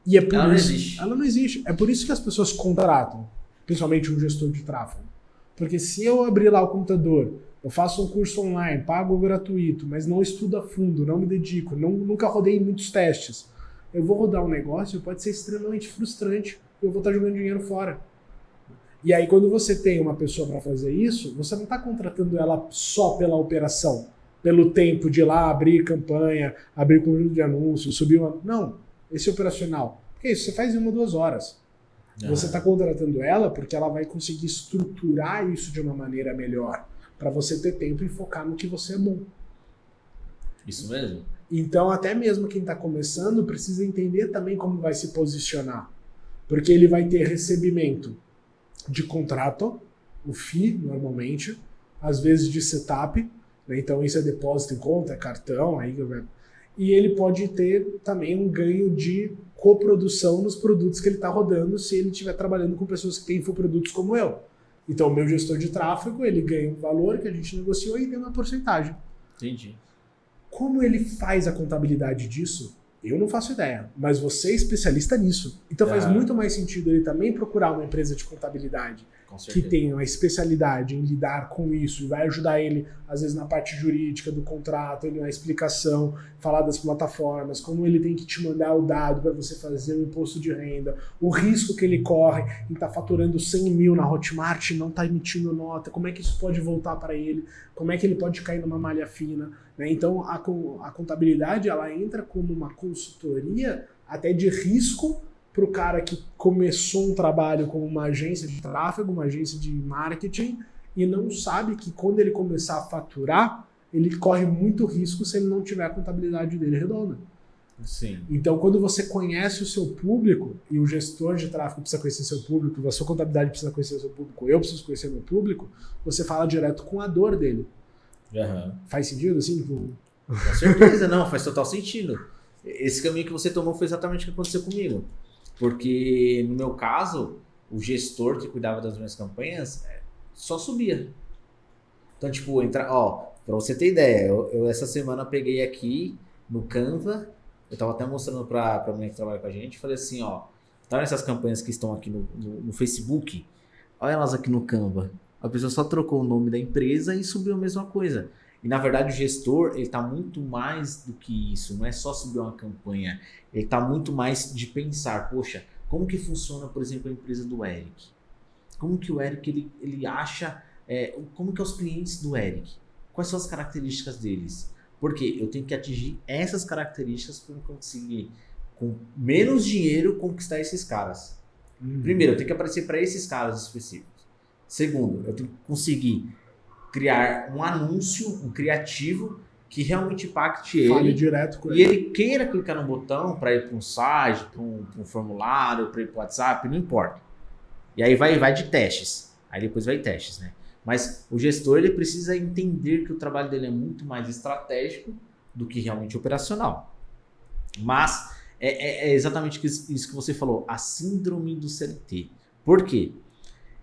E é por ela isso, não existe. Ela não existe. É por isso que as pessoas contratam, principalmente um gestor de tráfego. Porque se eu abrir lá o computador, eu faço um curso online, pago gratuito, mas não estudo a fundo, não me dedico, nunca rodei muitos testes, eu vou rodar um negócio, pode ser extremamente frustrante, eu vou estar jogando dinheiro fora. E aí quando você tem uma pessoa para fazer isso, você não está contratando ela só pela operação, pelo tempo de ir lá abrir campanha, abrir conjunto de anúncios, subir uma... Não, esse é operacional. Porque isso você faz em 1 ou 2 horas. Você está contratando ela porque ela vai conseguir estruturar isso de uma maneira melhor, para você ter tempo e focar no que você é bom. Isso mesmo. Então, até mesmo quem está começando precisa entender também como vai se posicionar. Porque ele vai ter recebimento de contrato, o FII, normalmente, às vezes de setup, né? Então isso é depósito em conta, é cartão, aí, e ele pode ter também um ganho de coprodução nos produtos que ele está rodando, se ele estiver trabalhando com pessoas que têm infoprodutos como eu. Então, o meu gestor de tráfego, ele ganha um valor que a gente negociou e tem uma porcentagem. Entendi. Como ele faz a contabilidade disso? Eu não faço ideia, mas você é especialista nisso. Então faz muito mais sentido ele também procurar uma empresa de contabilidade que tenha uma especialidade em lidar com isso e vai ajudar ele, às vezes, na parte jurídica do contrato, ele na explicação, falar das plataformas, como ele tem que te mandar o dado para você fazer o imposto de renda, o risco que ele corre em estar faturando 100 mil na Hotmart e não estar emitindo nota, como é que isso pode voltar para ele, como é que ele pode cair numa malha fina. Né? Então, a contabilidade ela entra como uma consultoria até de risco para o cara que começou um trabalho como uma agência de tráfego, uma agência de marketing, e não sabe que quando ele começar a faturar, ele corre muito risco se ele não tiver a contabilidade dele redonda. Sim. Então, quando você conhece o seu público, e o gestor de tráfego precisa conhecer seu público, a sua contabilidade precisa conhecer o seu público, eu preciso conhecer meu público, você fala direto com a dor dele. Faz sentido, assim? Com certeza, não, faz total sentido. Esse caminho que você tomou foi exatamente o que aconteceu comigo. Porque, no meu caso, o gestor que cuidava das minhas campanhas só subia. Então, tipo, pra você ter ideia, eu essa semana peguei aqui no Canva, eu tava até mostrando pra mulher que trabalha com a gente, falei assim, tá nessas campanhas que estão aqui no Facebook, olha elas aqui no Canva. A pessoa só trocou o nome da empresa e subiu a mesma coisa. E, na verdade, o gestor, ele tá muito mais do que isso. Não é só subir uma campanha. Ele tá muito mais de pensar, poxa, como que funciona, por exemplo, a empresa do Eric? Como que o Eric, ele acha... como que é os clientes do Eric? Quais são as características deles? Porque eu tenho que atingir essas características para eu conseguir, com menos dinheiro, conquistar esses caras. Primeiro, eu tenho que aparecer para esses caras específicos. Segundo, eu tenho que conseguir criar um anúncio, um criativo que realmente impacte ele. Fale direto com ele. E ele queira clicar no botão para ir para um site, para um formulário, para ir para o WhatsApp, não importa. E aí vai de testes. Aí depois vai testes, né? Mas o gestor, ele precisa entender que o trabalho dele é muito mais estratégico do que realmente operacional. Mas é exatamente isso que você falou, a síndrome do CLT. Por quê?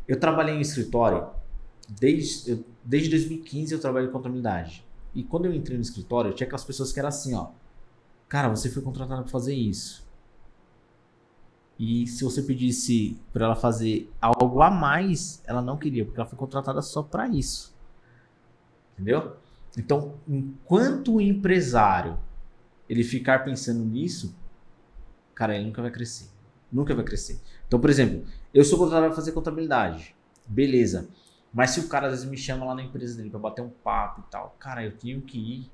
Eu trabalhei em escritório, desde 2015 eu trabalho em contabilidade. E quando eu entrei no escritório, tinha aquelas pessoas que eram assim, cara, você foi contratado para fazer isso. E se você pedisse para ela fazer algo a mais, ela não queria, porque ela foi contratada só para isso. Entendeu? Então, enquanto o empresário ele ficar pensando nisso, cara, ele nunca vai crescer. Nunca vai crescer. Então, por exemplo, eu sou contratado para fazer contabilidade. Beleza. Mas se o cara às vezes me chama lá na empresa dele para bater um papo e tal, cara, eu tenho que ir.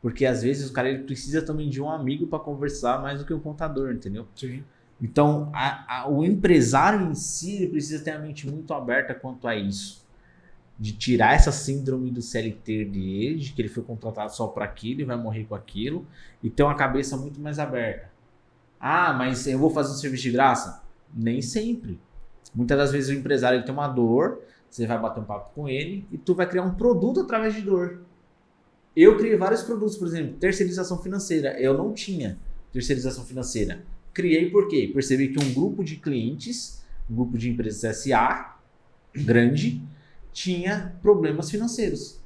Porque às vezes o cara ele precisa também de um amigo para conversar mais do que um contador, entendeu? Sim. Então, o empresário em si ele precisa ter a mente muito aberta quanto a isso. De tirar essa síndrome do CLT dele, de que ele foi contratado só para aquilo e vai morrer com aquilo, e ter uma cabeça muito mais aberta. Ah, mas eu vou fazer um serviço de graça? Nem sempre. Muitas das vezes o empresário ele tem uma dor, você vai bater um papo com ele e tu vai criar um produto através de dor. Eu criei vários produtos, por exemplo, terceirização financeira. Eu não tinha terceirização financeira. Criei por quê? Percebi que um grupo de clientes, um grupo de empresas SA, grande, tinha problemas financeiros.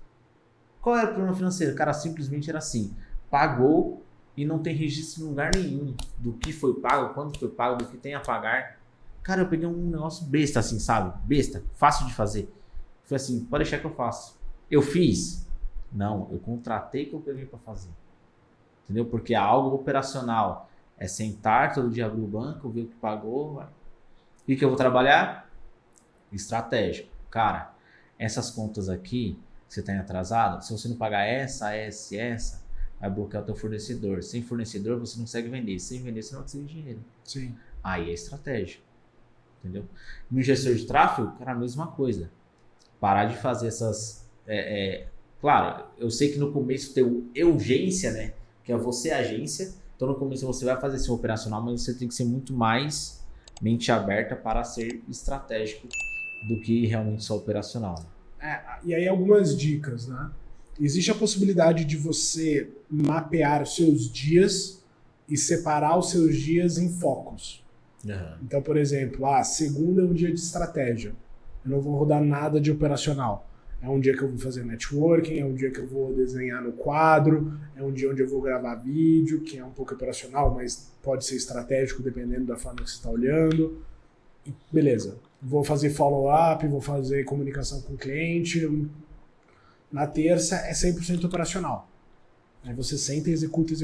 Qual era o problema financeiro? O cara simplesmente era assim, pagou e não tem registro em lugar nenhum do que foi pago, quando foi pago, do que tem a pagar. Cara, eu peguei um negócio besta assim, sabe? Besta, fácil de fazer. Falei assim, pode deixar que eu faço. Eu fiz? Não, eu contratei que eu peguei para fazer. Entendeu? Porque é algo operacional. É sentar todo dia, abrir o banco, ver o que pagou. Vai. E que eu vou trabalhar? Estratégico. Cara, essas contas aqui, você está atrasado, se você não pagar essa, vai bloquear o teu fornecedor. Sem fornecedor, você não consegue vender. Sem vender, você não consegue dinheiro. Sim. Aí é estratégico. entendeu? No gestor de tráfego, cara, a mesma coisa. Parar de fazer essas... Claro, eu sei que no começo tem urgência, né? Que é você agência. Então no começo você vai fazer seu operacional, mas você tem que ser muito mais mente aberta para ser estratégico do que realmente só operacional. E aí algumas dicas, né? Existe a possibilidade de você mapear os seus dias e separar os seus dias em focos. Uhum. Então, por exemplo, segunda é um dia de estratégia. Eu não vou rodar nada de operacional. É um dia que eu vou fazer networking, é um dia que eu vou desenhar no quadro, é um dia onde eu vou gravar vídeo, que é um pouco operacional, mas pode ser estratégico dependendo da forma que você está olhando. E beleza. Vou fazer follow-up, vou fazer comunicação com o cliente. Na terça é 100% operacional. Aí você senta e executa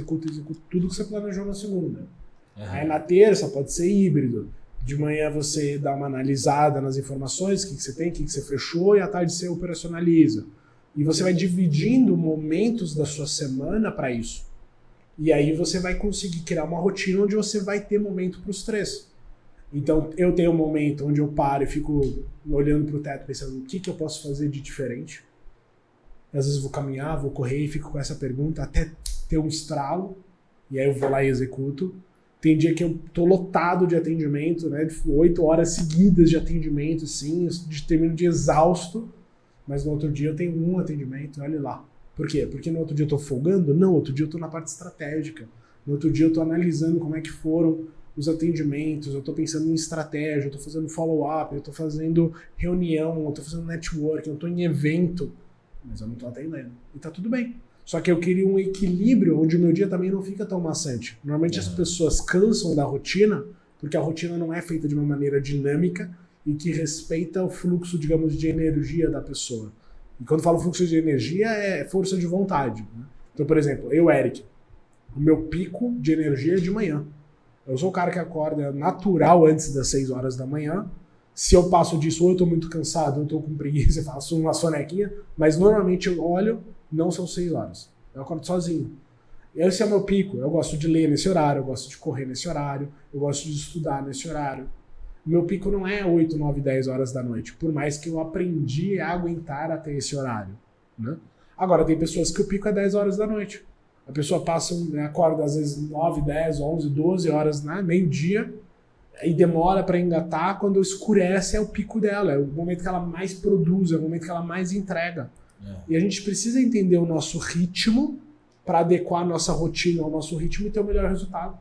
tudo que você planejou na segunda. Uhum. Aí na terça pode ser híbrido. De manhã você dá uma analisada nas informações, o que você tem, o que você fechou, e à tarde você operacionaliza. E você vai dividindo momentos da sua semana para isso. E aí você vai conseguir criar uma rotina onde você vai ter momento para os três. Então eu tenho um momento onde eu paro e fico olhando para o teto pensando o que eu posso fazer de diferente. E às vezes vou caminhar, vou correr e fico com essa pergunta até ter um estralo. E aí eu vou lá e executo. Tem dia que eu tô lotado de atendimento, né? 8 horas seguidas de atendimento, assim, termino de exausto, mas no outro dia eu tenho um atendimento, olha lá. Por quê? Porque no outro dia eu tô folgando? Não, outro dia eu tô na parte estratégica. No outro dia eu tô analisando como é que foram os atendimentos, eu tô pensando em estratégia, eu tô fazendo follow-up, eu tô fazendo reunião, eu tô fazendo networking, eu tô em evento, mas eu não tô atendendo. E tá tudo bem. Só que eu queria um equilíbrio onde o meu dia também não fica tão maçante. Normalmente as pessoas cansam da rotina, porque a rotina não é feita de uma maneira dinâmica e que respeita o fluxo, digamos, de energia da pessoa. E quando eu falo fluxo de energia, é força de vontade. Né? Então, por exemplo, eu, Eric, o meu pico de energia é de manhã. Eu sou o cara que acorda natural antes das 6 horas da manhã. Se eu passo disso, ou eu tô muito cansado, ou eu tô com preguiça, eu faço uma sonequinha, mas normalmente eu olho, não são 6 horas. Eu acordo sozinho. Esse é o meu pico. Eu gosto de ler nesse horário, eu gosto de correr nesse horário, eu gosto de estudar nesse horário. O meu pico não é 8, 9, 10 horas da noite, por mais que eu aprendi a aguentar até esse horário. Né? Agora, tem pessoas que o pico é 10 horas da noite. A pessoa acorda às vezes 9, 10, 11, 12 horas, né? Meio-dia, e demora para engatar. Quando escurece é o pico dela, é o momento que ela mais produz, é o momento que ela mais entrega. E a gente precisa entender o nosso ritmo para adequar a nossa rotina ao nosso ritmo e ter o melhor resultado.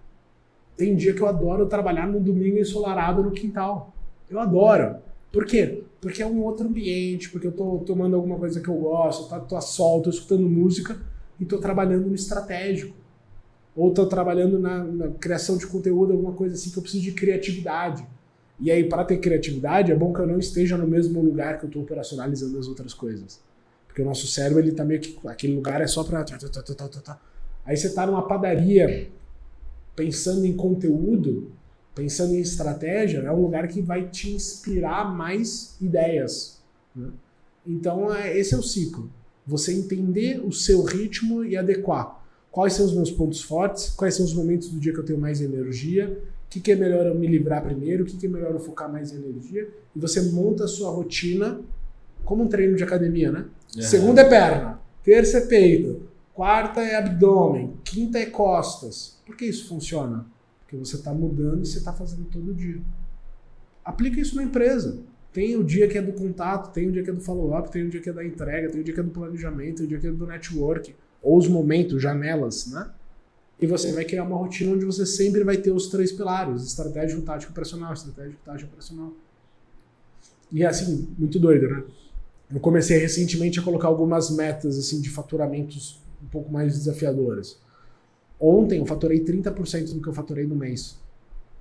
Tem dia que eu adoro trabalhar no domingo ensolarado no quintal. Eu adoro. Por quê? Porque é um outro ambiente, porque eu tô tomando alguma coisa que eu gosto, tô a sol, tô escutando música e tô trabalhando no estratégico. Ou tô trabalhando na criação de conteúdo, alguma coisa assim que eu preciso de criatividade. E aí, para ter criatividade, é bom que eu não esteja no mesmo lugar que eu tô operacionalizando as outras coisas. Porque o nosso cérebro, ele tá meio que... Aquele lugar é só pra... Aí você tá numa padaria pensando em conteúdo, pensando em estratégia, é um lugar que vai te inspirar mais ideias. Né? Então, esse é o ciclo. Você entender o seu ritmo e adequar. Quais são os meus pontos fortes? Quais são os momentos do dia que eu tenho mais energia? O que é melhor eu me livrar primeiro? O que é melhor eu focar mais em energia? E você monta a sua rotina como um treino de academia, né? Uhum. Segunda é perna, terça é peito, quarta é abdômen, quinta é costas. Por que isso funciona? Porque você está mudando e você está fazendo todo dia. Aplica isso na empresa. Tem o dia que é do contato, tem o dia que é do follow-up, tem o dia que é da entrega, tem o dia que é do planejamento, tem o dia que é do network, ou os momentos, janelas, né? E você vai criar uma rotina onde você sempre vai ter os 3 pilares, estratégico, tático, operacional, estratégico, tático, operacional. E é assim, muito doido, né? Eu comecei recentemente a colocar algumas metas assim, de faturamentos um pouco mais desafiadoras. Ontem eu faturei 30% do que eu faturei no mês.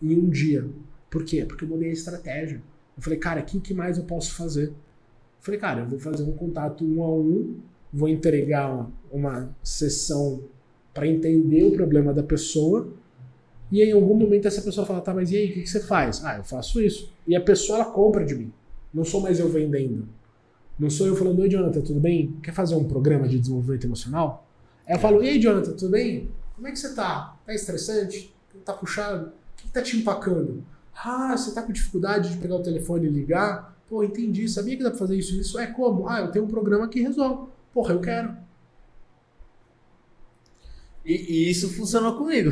Em um dia. Por quê? Porque eu mudei a estratégia. Eu falei, cara, o que mais eu posso fazer? Eu falei, cara, eu vou fazer um contato 1 a 1, vou entregar uma sessão para entender o problema da pessoa, e em algum momento essa pessoa fala, tá, mas e aí, o que você faz? Ah, eu faço isso. E a pessoa, ela compra de mim. Não sou mais eu vendendo. Não sou eu falando, oi, Jonathan, tudo bem? Quer fazer um programa de desenvolvimento emocional? Aí eu falo, e aí, Jonathan, tudo bem? Como é que você tá? Tá estressante? Tá puxado? O que tá te empacando? Ah, você tá com dificuldade de pegar o telefone e ligar? Pô, entendi. Sabia que dá pra fazer isso? Isso é como? Ah, eu tenho um programa que resolve. Porra, eu quero. E isso funcionou comigo.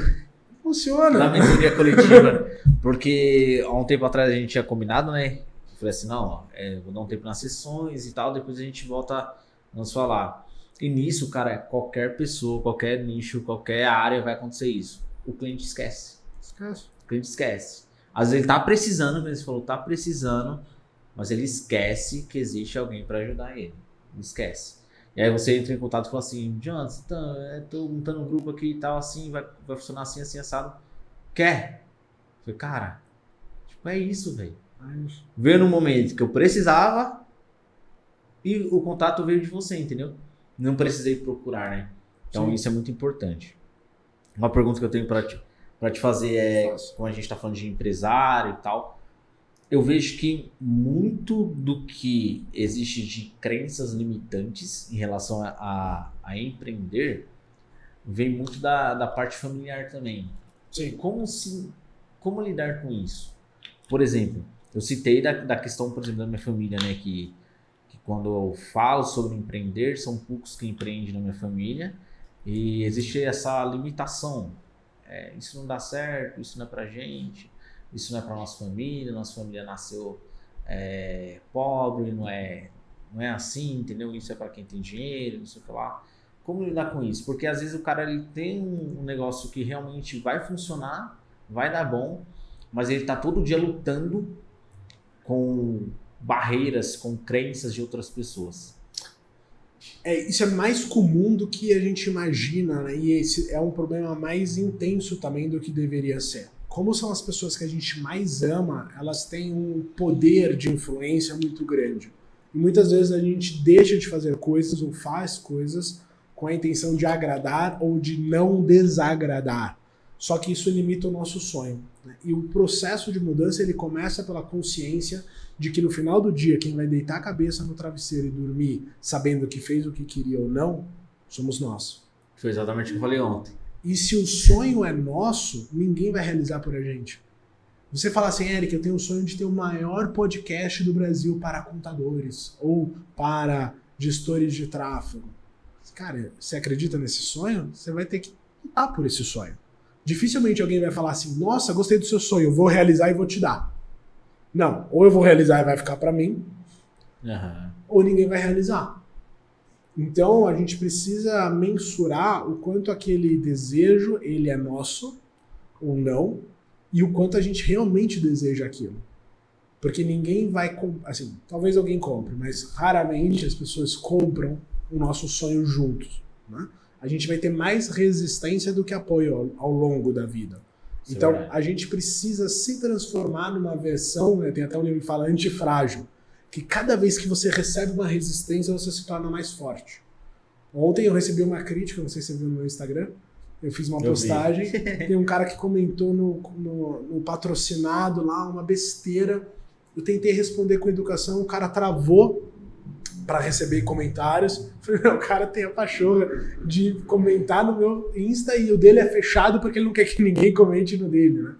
Funciona. Na mentoria coletiva. Porque há um tempo atrás a gente tinha combinado, né? Eu falei assim, não, ó, vou dar um tempo nas sessões e tal, depois a gente volta a nos falar. E nisso, cara, qualquer pessoa, qualquer nicho, qualquer área vai acontecer isso. O cliente esquece. O cliente esquece. Às vezes ele tá precisando, como você falou, tá precisando, mas ele esquece que existe alguém para ajudar ele. Ele esquece. E aí você entra em contato e fala assim, Jonathan, tô montando um grupo aqui e tal, assim, vai funcionar assim, assim, assado. Quer? Eu falei, cara, tipo, é isso, velho. Veio no momento que eu precisava e o contato veio de você, entendeu? Não precisei procurar, né? Então Isso é muito importante. Uma pergunta que eu tenho para te fazer é, como a gente está falando de empresário e tal, eu vejo que muito do que existe de crenças limitantes em relação a empreender vem muito da parte familiar também. Sim. Como lidar com isso? Por exemplo, eu citei da questão, por exemplo, da minha família, né? Que quando eu falo sobre empreender, são poucos que empreendem na minha família e existe essa limitação. Isso não dá certo, isso não é pra gente, isso não é pra nossa família nasceu pobre, não é assim, entendeu? Isso é pra quem tem dinheiro, não sei o que lá. Como lidar com isso? Porque às vezes o cara ele tem um negócio que realmente vai funcionar, vai dar bom, mas ele tá todo dia lutando com barreiras, com crenças de outras pessoas. Isso é mais comum do que a gente imagina, né? E esse é um problema mais intenso também do que deveria ser. Como são as pessoas que a gente mais ama, elas têm um poder de influência muito grande. E muitas vezes a gente deixa de fazer coisas ou faz coisas com a intenção de agradar ou de não desagradar. Só que isso limita o nosso sonho, né? E o processo de mudança ele começa pela consciência de que no final do dia quem vai deitar a cabeça no travesseiro e dormir sabendo que fez o que queria ou não, somos nós. Foi exatamente o que eu falei ontem. E se o sonho é nosso, ninguém vai realizar por a gente. Você fala assim, Eric, eu tenho o sonho de ter o maior podcast do Brasil para contadores ou para gestores de tráfego. Cara, você acredita nesse sonho? Você vai ter que lutar por esse sonho. Dificilmente alguém vai falar assim, nossa, gostei do seu sonho, eu vou realizar e vou te dar. Não, ou eu vou realizar e vai ficar para mim, ou ninguém vai realizar. Então a gente precisa mensurar o quanto aquele desejo ele é nosso ou não, e o quanto a gente realmente deseja aquilo. Porque ninguém vai, assim, talvez alguém compre, mas raramente as pessoas compram o nosso sonho juntos, né? A gente vai ter mais resistência do que apoio ao longo da vida. Então, a gente precisa se transformar numa versão, né, tem até um livro que fala antifrágil, que cada vez que você recebe uma resistência, você se torna mais forte. Ontem eu recebi uma crítica, não sei se você viu no meu Instagram, eu fiz uma postagem, tem um cara que comentou no patrocinado lá, uma besteira, eu tentei responder com educação, o cara travou para receber comentários. Falei, não, o cara tem a pachorra de comentar no meu Insta e o dele é fechado porque ele não quer que ninguém comente no dele, né?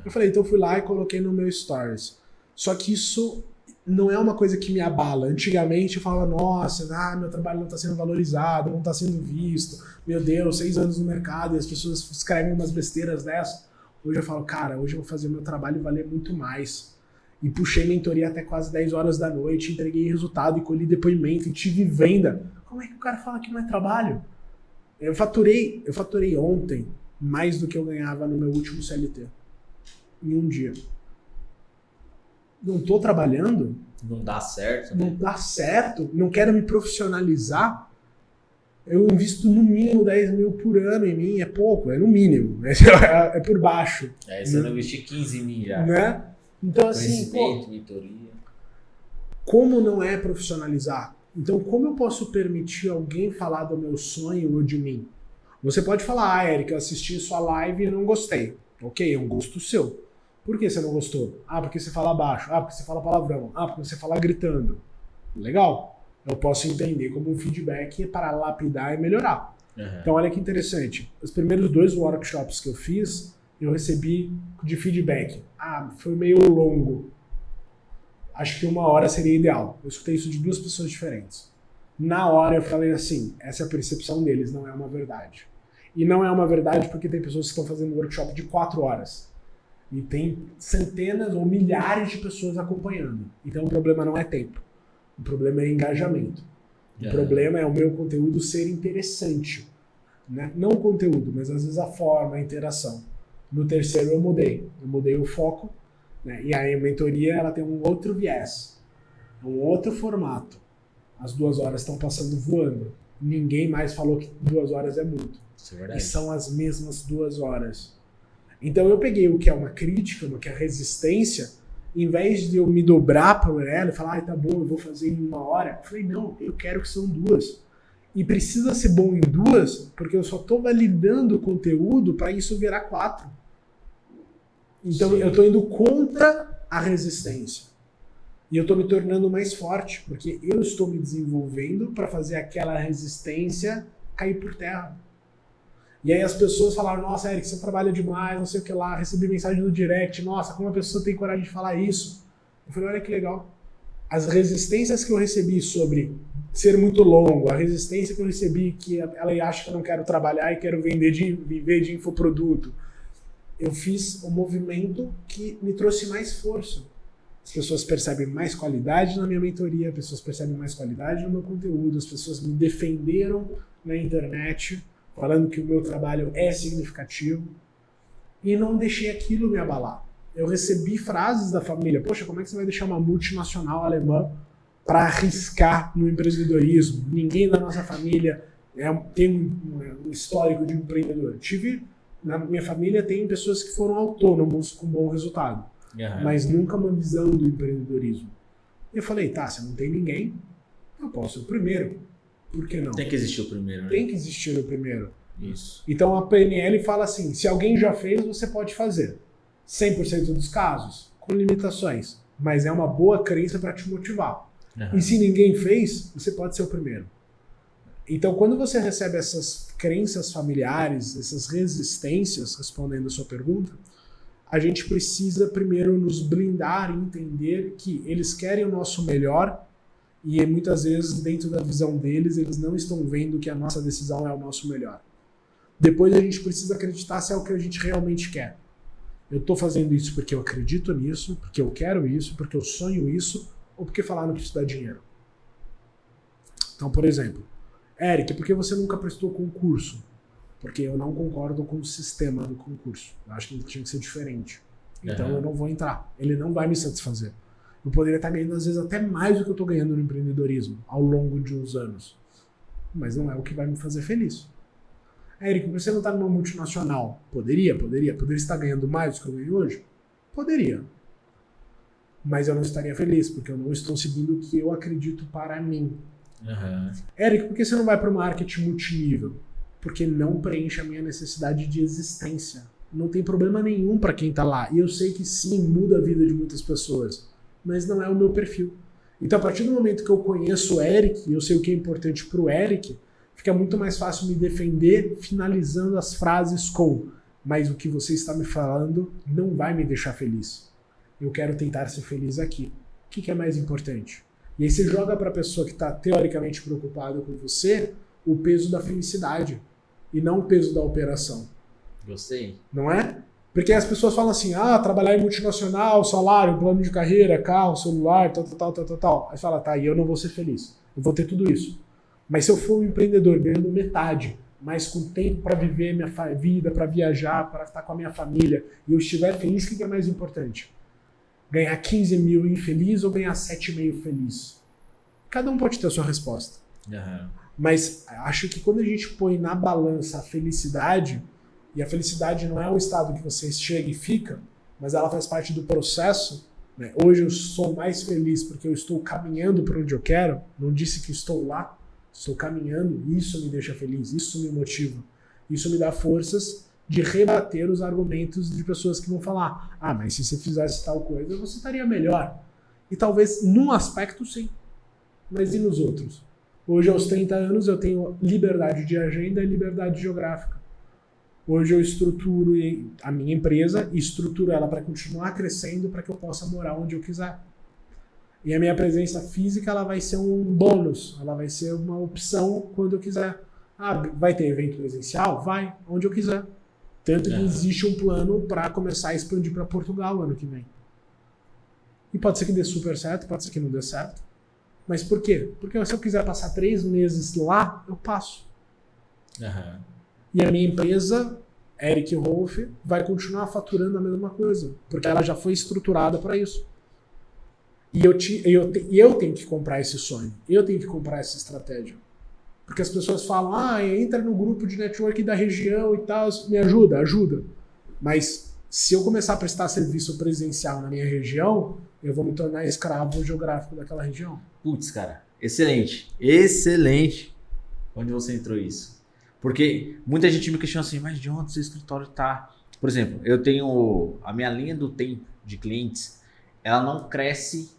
Eu falei, então fui lá e coloquei no meu Stories. Só que isso não é uma coisa que me abala. Antigamente eu falava, nossa, meu trabalho não está sendo valorizado, não está sendo visto, meu Deus, 6 anos no mercado e as pessoas escrevem umas besteiras dessas. Hoje eu falo, cara, hoje eu vou fazer meu trabalho valer muito mais. E puxei mentoria até quase 10 horas da noite, entreguei resultado e colhi depoimento e tive venda. Como é que o cara fala que não é trabalho? Eu faturei ontem mais do que eu ganhava no meu último CLT. Em um dia. Não tô trabalhando? Não dá certo. Né? Não dá certo. Não quero me profissionalizar. Eu invisto no mínimo 10 mil por ano em mim. É pouco, é no mínimo. É por baixo. Você não investir 15 mil já. Né? Então, assim, mentoria. Como não é profissionalizar? Então, como eu posso permitir alguém falar do meu sonho ou de mim? Você pode falar, Eric, eu assisti sua live e não gostei. Ok, é um gosto seu. Por que você não gostou? Porque você fala baixo. Porque você fala palavrão. Porque você fala gritando. Legal. Eu posso entender como um feedback para lapidar e melhorar. Então, olha que interessante. Os primeiros 2 workshops que eu fiz, eu recebi de feedback. Ah, foi meio longo. Acho que 1 hora seria ideal. Eu escutei isso de 2 pessoas diferentes. Na hora eu falei assim, essa é a percepção deles, não é uma verdade. E não é uma verdade porque tem pessoas que estão fazendo workshop de 4 horas. E tem centenas ou milhares de pessoas acompanhando. Então o problema não é tempo. O problema é engajamento. O problema é o meu conteúdo ser interessante. Né? Não o conteúdo, mas às vezes a forma, a interação. No terceiro eu mudei o foco, né? E a mentoria ela tem um outro viés, um outro formato. As 2 horas estão passando voando. Ninguém mais falou que 2 horas é muito. Isso é verdade. E são as mesmas 2 horas. Então eu peguei o que é uma crítica, o que é resistência, em vez de eu me dobrar para ela e falar, tá bom, eu vou fazer em 1 hora, eu falei, não, eu quero que são 2. E precisa ser bom em 2, porque eu só estou validando o conteúdo para isso virar 4. Então eu estou indo contra a resistência. E eu estou me tornando mais forte, porque eu estou me desenvolvendo para fazer aquela resistência cair por terra. E aí as pessoas falaram, nossa, Eric, você trabalha demais, não sei o que lá, recebi mensagem no direct, nossa, como a pessoa tem coragem de falar isso? Eu falei, olha que legal. As resistências que eu recebi sobre ser muito longo, a resistência que eu recebi que ela acha que eu não quero trabalhar e quero viver de infoproduto, eu fiz um movimento que me trouxe mais força. As pessoas percebem mais qualidade na minha mentoria, as pessoas percebem mais qualidade no meu conteúdo, as pessoas me defenderam na internet, falando que o meu trabalho é significativo, e não deixei aquilo me abalar. Eu recebi frases da família, poxa, como é que você vai deixar uma multinacional alemã para arriscar no empreendedorismo? Ninguém da nossa família tem um histórico de empreendedor. Na minha família tem pessoas que foram autônomos com bom resultado, mas nunca uma visão do empreendedorismo. E eu falei, tá, se não tem ninguém, eu posso ser o primeiro. Por que não? Tem que existir o primeiro, né? Tem que existir o primeiro. Isso. Então a PNL fala assim, se alguém já fez, você pode fazer. 100% dos casos, com limitações. Mas é uma boa crença para te motivar. E se ninguém fez, você pode ser o primeiro. Então quando você recebe essas crenças familiares, essas resistências, respondendo a sua pergunta, a gente precisa primeiro nos blindar e entender que eles querem o nosso melhor e muitas vezes, dentro da visão deles, eles não estão vendo que a nossa decisão é o nosso melhor. Depois a gente precisa acreditar se é o que a gente realmente quer. Eu estou fazendo isso porque eu acredito nisso, porque eu quero isso, porque eu sonho isso, ou porque falaram que isso dá dinheiro. Então, por exemplo, Eric, por que você nunca prestou concurso? Porque eu não concordo com o sistema do concurso. Eu acho que ele tinha que ser diferente. Então eu não vou entrar. Ele não vai me satisfazer. Eu poderia estar ganhando, às vezes, até mais do que eu estou ganhando no empreendedorismo ao longo de uns anos. Mas não é o que vai me fazer feliz. Eric, você não está numa multinacional? Poderia estar ganhando mais do que eu ganho hoje? Poderia. Mas eu não estaria feliz, porque eu não estou seguindo o que eu acredito para mim. Eric, por que você não vai para o marketing multinível? Porque não preenche a minha necessidade de existência. Não tem problema nenhum para quem está lá. E eu sei que sim, muda a vida de muitas pessoas. Mas não é o meu perfil. Então, a partir do momento que eu conheço o Eric, e eu sei o que é importante para o Eric, fica muito mais fácil me defender finalizando as frases com mas o que você está me falando não vai me deixar feliz. Eu quero tentar ser feliz aqui. O que é mais importante? E aí você joga para a pessoa que está teoricamente preocupada com você o peso da felicidade e não o peso da operação. Gostei. Não é? Porque as pessoas falam assim, trabalhar em multinacional, salário, plano de carreira, carro, celular, tal. Aí fala, e eu não vou ser feliz. Eu vou ter tudo isso. Mas se eu for um empreendedor ganhando metade, mas com tempo para viver minha vida, para viajar, para estar com a minha família, e eu estiver feliz, o que é mais importante? Ganhar 15 mil infeliz ou ganhar 7,5 feliz? Cada um pode ter a sua resposta. Mas acho que quando a gente põe na balança a felicidade, e a felicidade não é um estado que você chega e fica, mas ela faz parte do processo, né? Hoje eu sou mais feliz porque eu estou caminhando para onde eu quero, não disse que estou lá, estou caminhando, isso me deixa feliz, isso me motiva, isso me dá forças de rebater os argumentos de pessoas que vão falar, mas se você fizesse tal coisa, você estaria melhor. E talvez num aspecto sim, mas e nos outros? Hoje aos 30 anos eu tenho liberdade de agenda e liberdade geográfica. Hoje eu estruturo a minha empresa e estruturo ela para continuar crescendo para que eu possa morar onde eu quiser. E a minha presença física ela vai ser um bônus, ela vai ser uma opção quando eu quiser. Ah, vai ter evento presencial? Vai, onde eu quiser. Tanto que existe um plano para começar a expandir para Portugal ano que vem. E pode ser que dê super certo, pode ser que não dê certo. Mas por quê? Porque se eu quiser passar 3 meses lá, eu passo. Uhum. E a minha empresa, Eric Rolf, vai continuar faturando a mesma coisa. Porque ela já foi estruturada para isso. E eu tenho que comprar esse sonho. Eu tenho que comprar essa estratégia. Porque as pessoas falam, entra no grupo de network da região e tal, me ajuda. Mas se eu começar a prestar serviço presencial na minha região, eu vou me tornar escravo geográfico daquela região. Putz, cara, excelente onde você entrou isso. Porque muita gente me questiona assim, mas de onde seu escritório tá? Por exemplo, eu tenho a minha linha do tempo de clientes, ela não cresce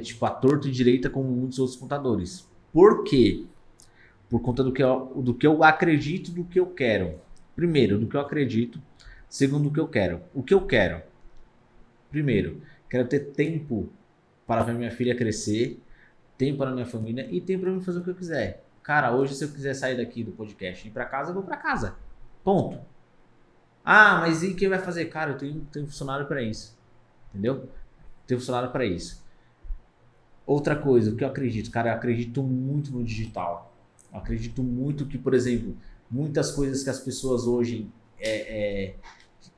tipo a torta e direita como muitos outros contadores. Por quê? Por conta do que eu acredito, do que eu quero. Primeiro, do que eu acredito. Segundo, do que eu quero. O que eu quero? Primeiro, quero ter tempo para ver minha filha crescer, tempo para minha família e tempo para mim fazer o que eu quiser. Cara, hoje se eu quiser sair daqui do podcast e ir para casa, eu vou para casa. Ponto. Ah, mas e quem vai fazer? Cara, eu tenho funcionário para isso. Entendeu? Tenho funcionário para isso. Outra coisa, o que eu acredito? Cara, eu acredito muito no digital. Eu acredito muito que, por exemplo, muitas coisas que as pessoas hoje,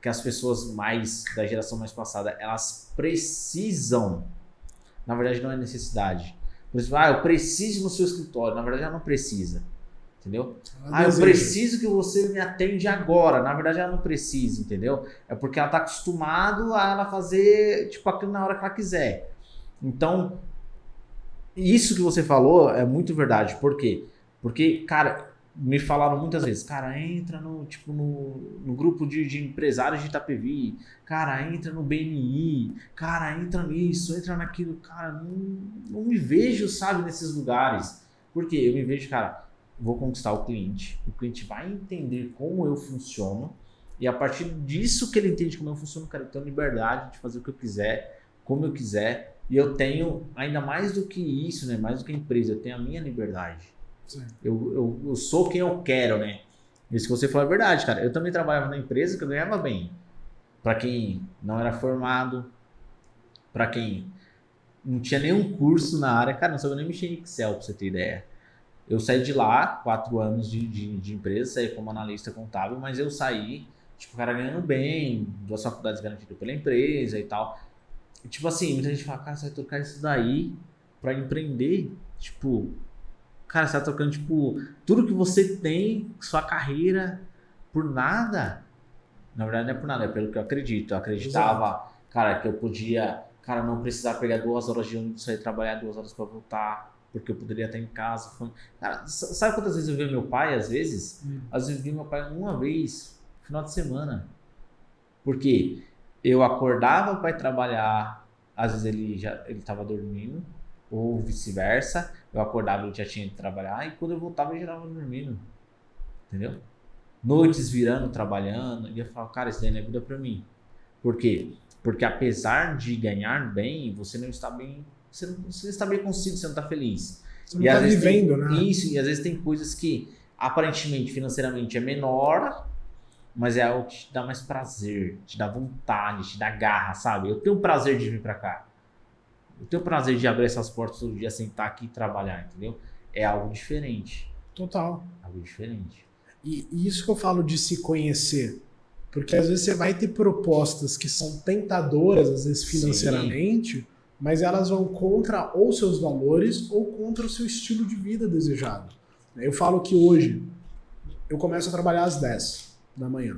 que as pessoas mais da geração mais passada, elas precisam, na verdade não é necessidade. Por exemplo, eu preciso no seu escritório, na verdade ela não precisa. Entendeu? Eu preciso que você me atende agora. Na verdade, ela não precisa, entendeu? É porque ela está acostumada a ela fazer tipo aquilo na hora que ela quiser. Então, isso que você falou é muito verdade. Por quê? Porque, cara, me falaram muitas vezes, cara, entra no grupo de empresários de Itapevi, cara, entra no BNI, cara, entra nisso, entra naquilo. Cara, não me vejo, sabe, nesses lugares. Por quê? Eu me vejo, cara, vou conquistar o cliente vai entender como eu funciono e a partir disso que ele entende como eu funciono, cara, eu tenho liberdade de fazer o que eu quiser, como eu quiser, e eu tenho ainda mais do que isso, né, mais do que a empresa, eu tenho a minha liberdade. Eu sou quem eu quero, né? Isso que você falou é verdade, cara. Eu também trabalhava na empresa que eu ganhava bem. Para quem não era formado, para quem não tinha nenhum curso na área, cara, não sabia nem mexer em Excel, pra você ter ideia. Eu saí de lá, 4 anos de empresa, saí como analista contábil, mas eu saí, tipo, cara, ganhando bem, 2 faculdades garantidas pela empresa e tal. E, tipo assim, muita gente fala, cara, você vai trocar isso daí pra empreender? Tipo, cara, você tá trocando, tipo, tudo que você tem, sua carreira, por nada? Na verdade não é por nada, é pelo que eu acredito. Eu acreditava, cara, que eu podia, cara, não precisar pegar 2 horas de ônibus, sair trabalhar 2 horas pra voltar, porque eu poderia estar em casa. Cara, sabe quantas vezes eu vi meu pai, às vezes? Às vezes eu vi meu pai uma vez, final de semana. Porque eu acordava para ir trabalhar, às vezes ele tava dormindo, ou vice-versa. Eu acordava e ele já tinha ido trabalhar, e quando eu voltava ele já estava dormindo. Entendeu? Noites virando, trabalhando, e eu falava, cara, isso daí não é vida para mim. Por quê? Porque apesar de ganhar bem, você não está bem, você não está bem consigo, você não está feliz. Você não está vivendo, né? Isso, e às vezes tem coisas que aparentemente, financeiramente é menor, mas é algo que te dá mais prazer, te dá vontade, te dá garra, sabe? Eu tenho prazer de vir para cá. Eu tenho prazer de abrir essas portas todo dia, sentar aqui e trabalhar, entendeu? É algo diferente. Total. Algo diferente. E isso que eu falo de se conhecer. Porque às vezes você vai ter propostas que são tentadoras, às vezes financeiramente, mas elas vão contra ou seus valores ou contra o seu estilo de vida desejado. Eu falo que hoje eu começo a trabalhar às 10 da manhã.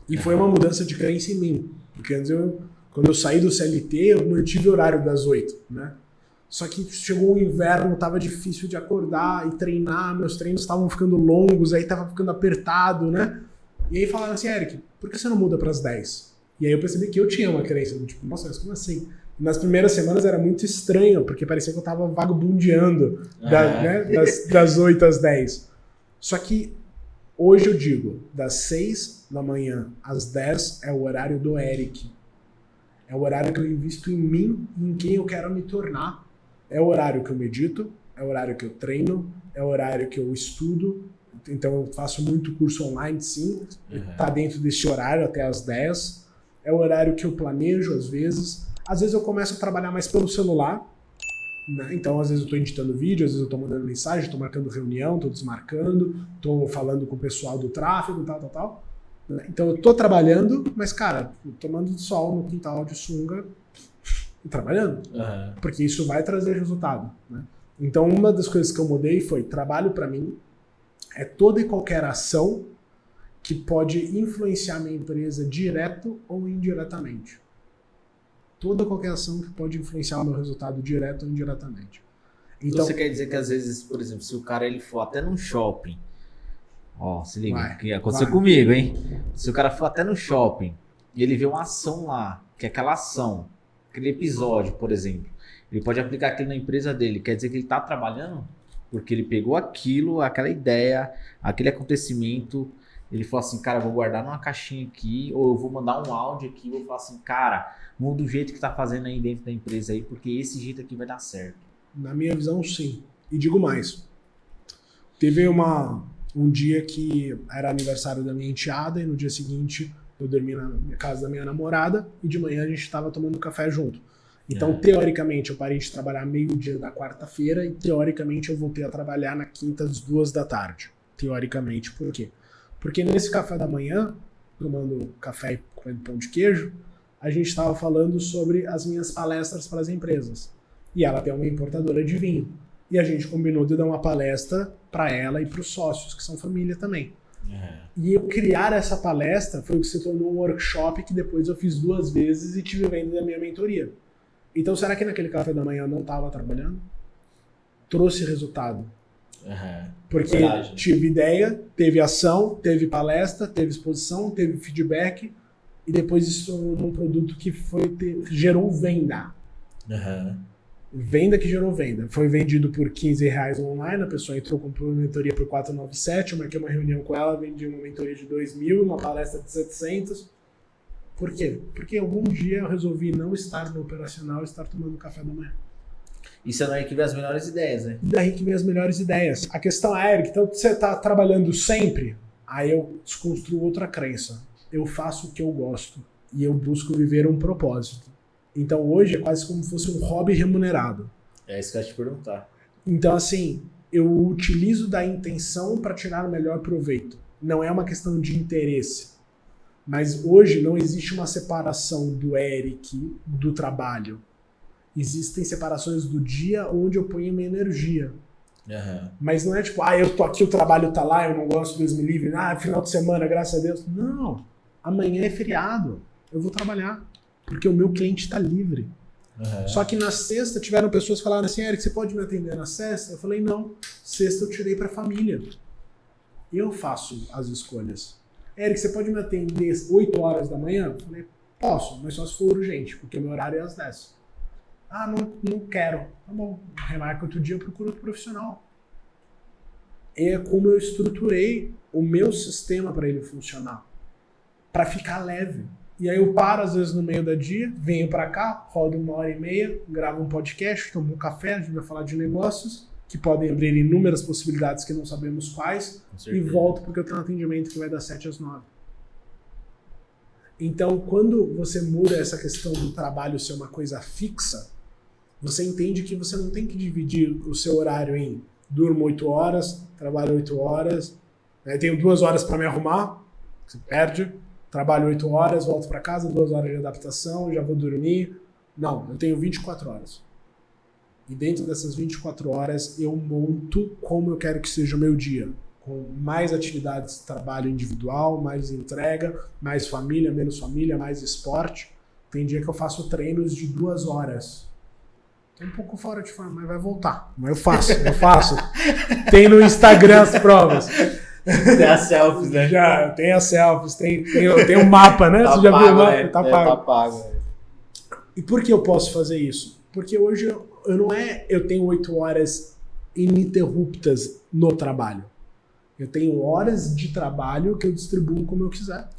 E foi uma mudança de crença em mim. Porque antes quando eu saí do CLT, eu mantive o horário das 8, né? Só que chegou o inverno, tava difícil de acordar e treinar, meus treinos estavam ficando longos, aí tava ficando apertado, né? E aí falaram assim, Eric, por que você não muda para as 10? E aí eu percebi que eu tinha uma crença, tipo, nossa, mas como assim? Nas primeiras semanas era muito estranho, porque parecia que eu tava vagabundeando né, das 8 às 10. Só que Hoje eu digo, das 6 da manhã às 10 é o horário do Eric. É o horário que eu invisto em mim e em quem eu quero me tornar. É o horário que eu medito, é o horário que eu treino, é o horário que eu estudo. Então eu faço muito curso online, sim. Tá dentro desse horário até às 10. É o horário que eu planejo, às vezes. Às vezes eu começo a trabalhar mais pelo celular. Né? Então, às vezes eu tô editando vídeo, às vezes eu tô mandando mensagem, tô marcando reunião, tô desmarcando, tô falando com o pessoal do tráfego, tal. Então eu tô trabalhando, mas, cara, tomando sol no quintal de sunga e trabalhando. Porque isso vai trazer resultado. Né? Então, uma das coisas que eu mudei foi trabalho para mim, é toda e qualquer ação que pode influenciar minha empresa direto ou indiretamente. Toda qualquer ação que pode influenciar o meu resultado direto ou indiretamente. Então você quer dizer que às vezes, por exemplo, se o cara ele for até num shopping, ó, se liga, que aconteceu comigo, hein? Se o cara for até no shopping e ele vê uma ação lá, que é aquela ação, aquele episódio, por exemplo, ele pode aplicar aquilo na empresa dele, quer dizer que ele está trabalhando? Porque ele pegou aquilo, aquela ideia, aquele acontecimento, ele falou assim, cara, eu vou guardar numa caixinha aqui, ou eu vou mandar um áudio aqui, vou falar assim, cara, muda o jeito que tá fazendo aí dentro da empresa aí, porque esse jeito aqui vai dar certo. Na minha visão, sim. E digo mais. Teve um dia que era aniversário da minha enteada, e no dia seguinte eu dormi na casa da minha namorada, e de manhã a gente estava tomando café junto. Então, teoricamente, eu parei de trabalhar meio-dia da quarta-feira, e teoricamente eu voltei a trabalhar na quinta às 2h. Teoricamente, por quê? Porque nesse café da manhã, tomando café e comendo pão de queijo, a gente estava falando sobre as minhas palestras para as empresas. E ela tem uma importadora de vinho. E a gente combinou de dar uma palestra para ela e para os sócios, que são família também. E eu criar essa palestra foi o que se tornou um workshop que depois eu fiz 2 vezes e tive venda da minha mentoria. Então, será que naquele café da manhã eu não estava trabalhando? Trouxe resultado. Porque tive ideia, teve ação, teve palestra, teve exposição, teve feedback, e depois isso tornou um produto que gerou venda. Venda que gerou venda. Foi vendido por R$15 online, a pessoa entrou, comprou uma mentoria por R$497, eu marquei uma reunião com ela, vendi uma mentoria de R$2.000, uma palestra de 700. Por quê? Porque algum dia eu resolvi não estar no operacional, estar tomando café da manhã. Isso é daí que vem as melhores ideias, né? Daí que vem as melhores ideias. A questão é, Eric, então você está trabalhando sempre? Aí eu desconstruo outra crença. Eu faço o que eu gosto e eu busco viver um propósito. Então hoje é quase como se fosse um hobby remunerado. É isso que eu ia te perguntar. Então assim, eu utilizo da intenção para tirar o melhor proveito. Não é uma questão de interesse. Mas hoje não existe uma separação do Eric do trabalho. Existem separações do dia onde eu ponho minha energia. Mas não é tipo, eu tô aqui, o trabalho tá lá, eu não gosto, Deus me livre, final de semana, graças a Deus. Não, amanhã é feriado, eu vou trabalhar, porque o meu cliente está livre. Só que na sexta tiveram pessoas que falaram assim, Eric, você pode me atender na sexta? Eu falei, não, sexta eu tirei pra família. Eu faço as escolhas. Eric, você pode me atender 8 horas da manhã? Eu falei, posso, mas só se for urgente, porque o meu horário é às 10. Não quero. Tá bom, remarca outro dia, eu procuro outro profissional. É como eu estruturei o meu sistema para ele funcionar. Para ficar leve. E aí eu paro, às vezes, no meio do dia, venho para cá, rodo 1h30, gravo um podcast, tomo um café, a gente vai falar de negócios, que podem abrir inúmeras possibilidades que não sabemos quais, e volto porque eu tenho um atendimento que vai das 7 às 9. Então, quando você muda essa questão do trabalho ser uma coisa fixa, você entende que você não tem que dividir o seu horário em durmo 8 horas, trabalho 8 horas, tenho 2 horas para me arrumar, você perde, trabalho 8 horas, volto para casa, 2 horas de adaptação, já vou dormir. Não, eu tenho 24 horas. E dentro dessas 24 horas eu monto como eu quero que seja o meu dia. Com mais atividades de trabalho individual, mais entrega, mais família, menos família, mais esporte. Tem dia que eu faço treinos de 2 horas. Tô um pouco fora de forma, mas vai voltar. Mas eu faço. Tem no Instagram as provas. Tem as selfies, né? Já, tem as selfies, tem um mapa, né? Tá Você já pago, viu o mapa? né? Tá pago. Tá pago. E por que eu posso fazer isso? Porque hoje eu tenho 8 horas ininterruptas no trabalho. Eu tenho horas de trabalho que eu distribuo como eu quiser.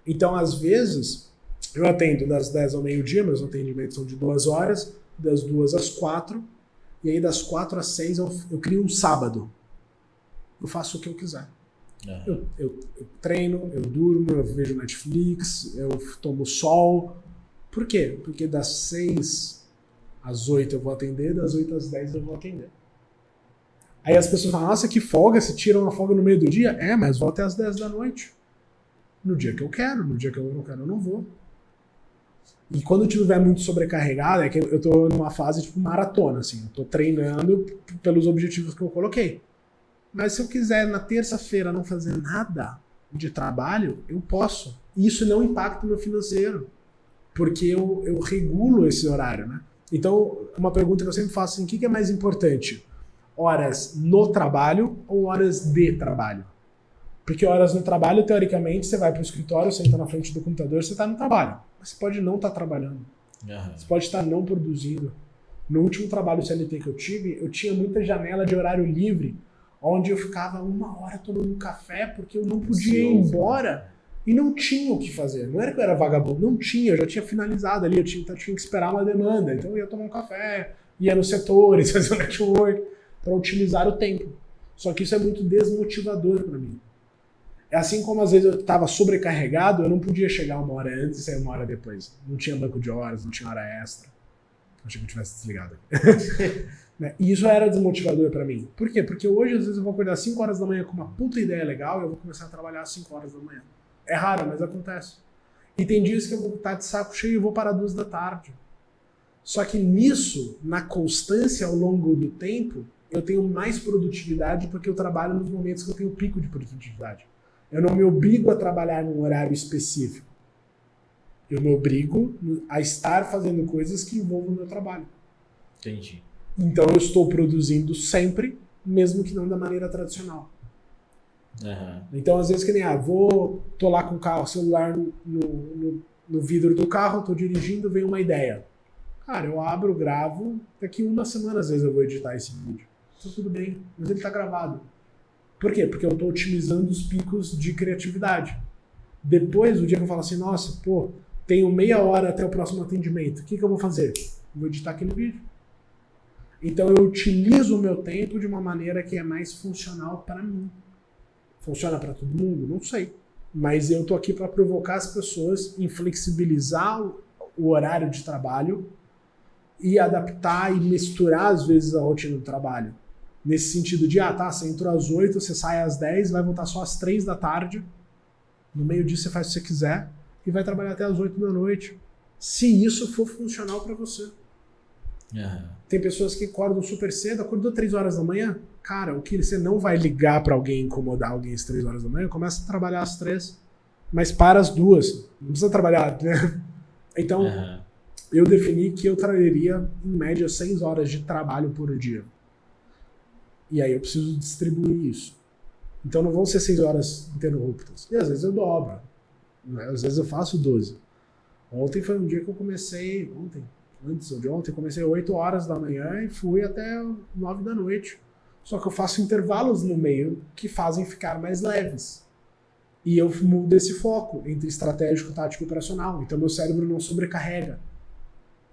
Então, às vezes, eu atendo das 10 ao meio-dia, meus atendimentos são de 2 horas, das 2 às 4, e aí das 4 às 6 eu crio um sábado. Eu faço o que eu quiser. Eu treino, eu durmo, eu vejo Netflix, eu tomo sol. Por quê? Porque das 6 às 8 eu vou atender, das 8 às 10 eu vou atender. Aí as pessoas falam, nossa, que folga, você tira uma folga no meio do dia? Mas vou até às 10 da noite. No dia que eu quero, no dia que eu não quero, eu não vou. E quando eu estiver muito sobrecarregado, é que eu tô numa fase tipo maratona, assim, eu tô treinando pelos objetivos que eu coloquei. Mas se eu quiser na terça-feira não fazer nada de trabalho, eu posso. E isso não impacta o meu financeiro, porque eu regulo esse horário, né? Então, uma pergunta que eu sempre faço assim, o que é mais importante? Horas no trabalho ou horas de trabalho? Porque horas no trabalho, teoricamente, você vai para o escritório, você entra na frente do computador, você está no trabalho. Mas você pode não estar trabalhando. Você pode estar não produzindo. No último trabalho CLT que eu tive, eu tinha muita janela de horário livre, onde eu ficava 1 hora tomando café, porque eu não podia ir embora e não tinha o que fazer. Não era que eu era vagabundo, não tinha, eu já tinha finalizado ali, eu tinha que esperar uma demanda. Então eu ia tomar um café, ia nos setores, fazer um network, para otimizar o tempo. Só que isso é muito desmotivador para mim. É assim como às vezes eu estava sobrecarregado, eu não podia chegar 1 hora antes e sair 1 hora depois. Não tinha banco de horas, não tinha hora extra. Achei que eu tivesse desligado. E isso era desmotivador pra mim. Por quê? Porque hoje, às vezes, eu vou acordar às 5 horas da manhã com uma puta ideia legal e eu vou começar a trabalhar às 5 horas da manhã. É raro, mas acontece. E tem dias que eu vou estar de saco cheio e vou parar 2 da tarde. Só que nisso, na constância ao longo do tempo, eu tenho mais produtividade porque eu trabalho nos momentos que eu tenho pico de produtividade. Eu não me obrigo a trabalhar num horário específico. Eu me obrigo a estar fazendo coisas que envolvam o meu trabalho. Entendi. Então eu estou produzindo sempre, mesmo que não da maneira tradicional. Então às vezes que nem, tô lá com o carro, celular no vidro do carro, tô dirigindo, vem uma ideia. Cara, eu abro, gravo, daqui 1 semana às vezes eu vou editar esse vídeo. Então tudo bem, mas ele tá gravado. Por quê? Porque eu tô otimizando os picos de criatividade. Depois, o dia que eu falo assim, nossa, tenho meia hora até o próximo atendimento, o que eu vou fazer? Vou editar aquele vídeo. Então eu utilizo o meu tempo de uma maneira que é mais funcional para mim. Funciona para todo mundo? Não sei. Mas eu tô aqui para provocar as pessoas em flexibilizar o horário de trabalho e adaptar e misturar às vezes a rotina do trabalho. Nesse sentido de, você entrou às 8, você sai às 10, vai voltar só às 3 da tarde, no meio disso você faz o que você quiser e vai trabalhar até às 8 da noite. Se isso for funcional para você. Tem pessoas que acordam super cedo, acordou 3 horas da manhã, cara, o que você não vai ligar para alguém, incomodar alguém às 3 horas da manhã, começa a trabalhar às 3, mas para às 2, não precisa trabalhar, né? Então, eu defini que eu traria, em média, 6 horas de trabalho por dia. E aí eu preciso distribuir isso. Então não vão ser 6 horas interruptas. E às vezes eu dobro. Às vezes eu faço 12. Ontem foi um dia que eu comecei... Antes de ontem, comecei 8 horas da manhã e fui até 9 da noite. Só que eu faço intervalos no meio que fazem ficar mais leves. E eu mudo esse foco entre estratégico, tático e operacional. Então meu cérebro não sobrecarrega.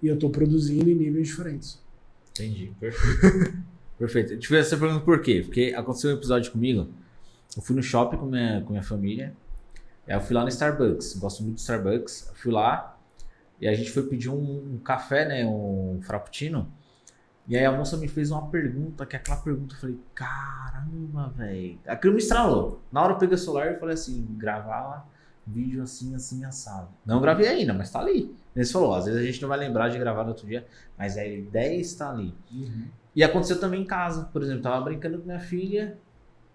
E eu estou produzindo em níveis diferentes. Entendi, perfeito. Perfeito. Eu te fiz essa pergunta por quê? Porque aconteceu um episódio comigo. Eu fui no shopping com minha família. Aí eu fui lá no Starbucks. Gosto muito de Starbucks. Eu fui lá e a gente foi pedir um café, né? Um frappuccino. E aí a moça me fez uma pergunta, que aquela pergunta eu falei, caramba, velho. Aquilo me estralou. Na hora eu peguei o celular e falei assim, gravar vídeo assim, assado. Não gravei ainda, mas tá ali. Ele falou, às vezes a gente não vai lembrar de gravar no outro dia, mas a ideia está ali. E aconteceu também em casa, por exemplo, tava brincando com minha filha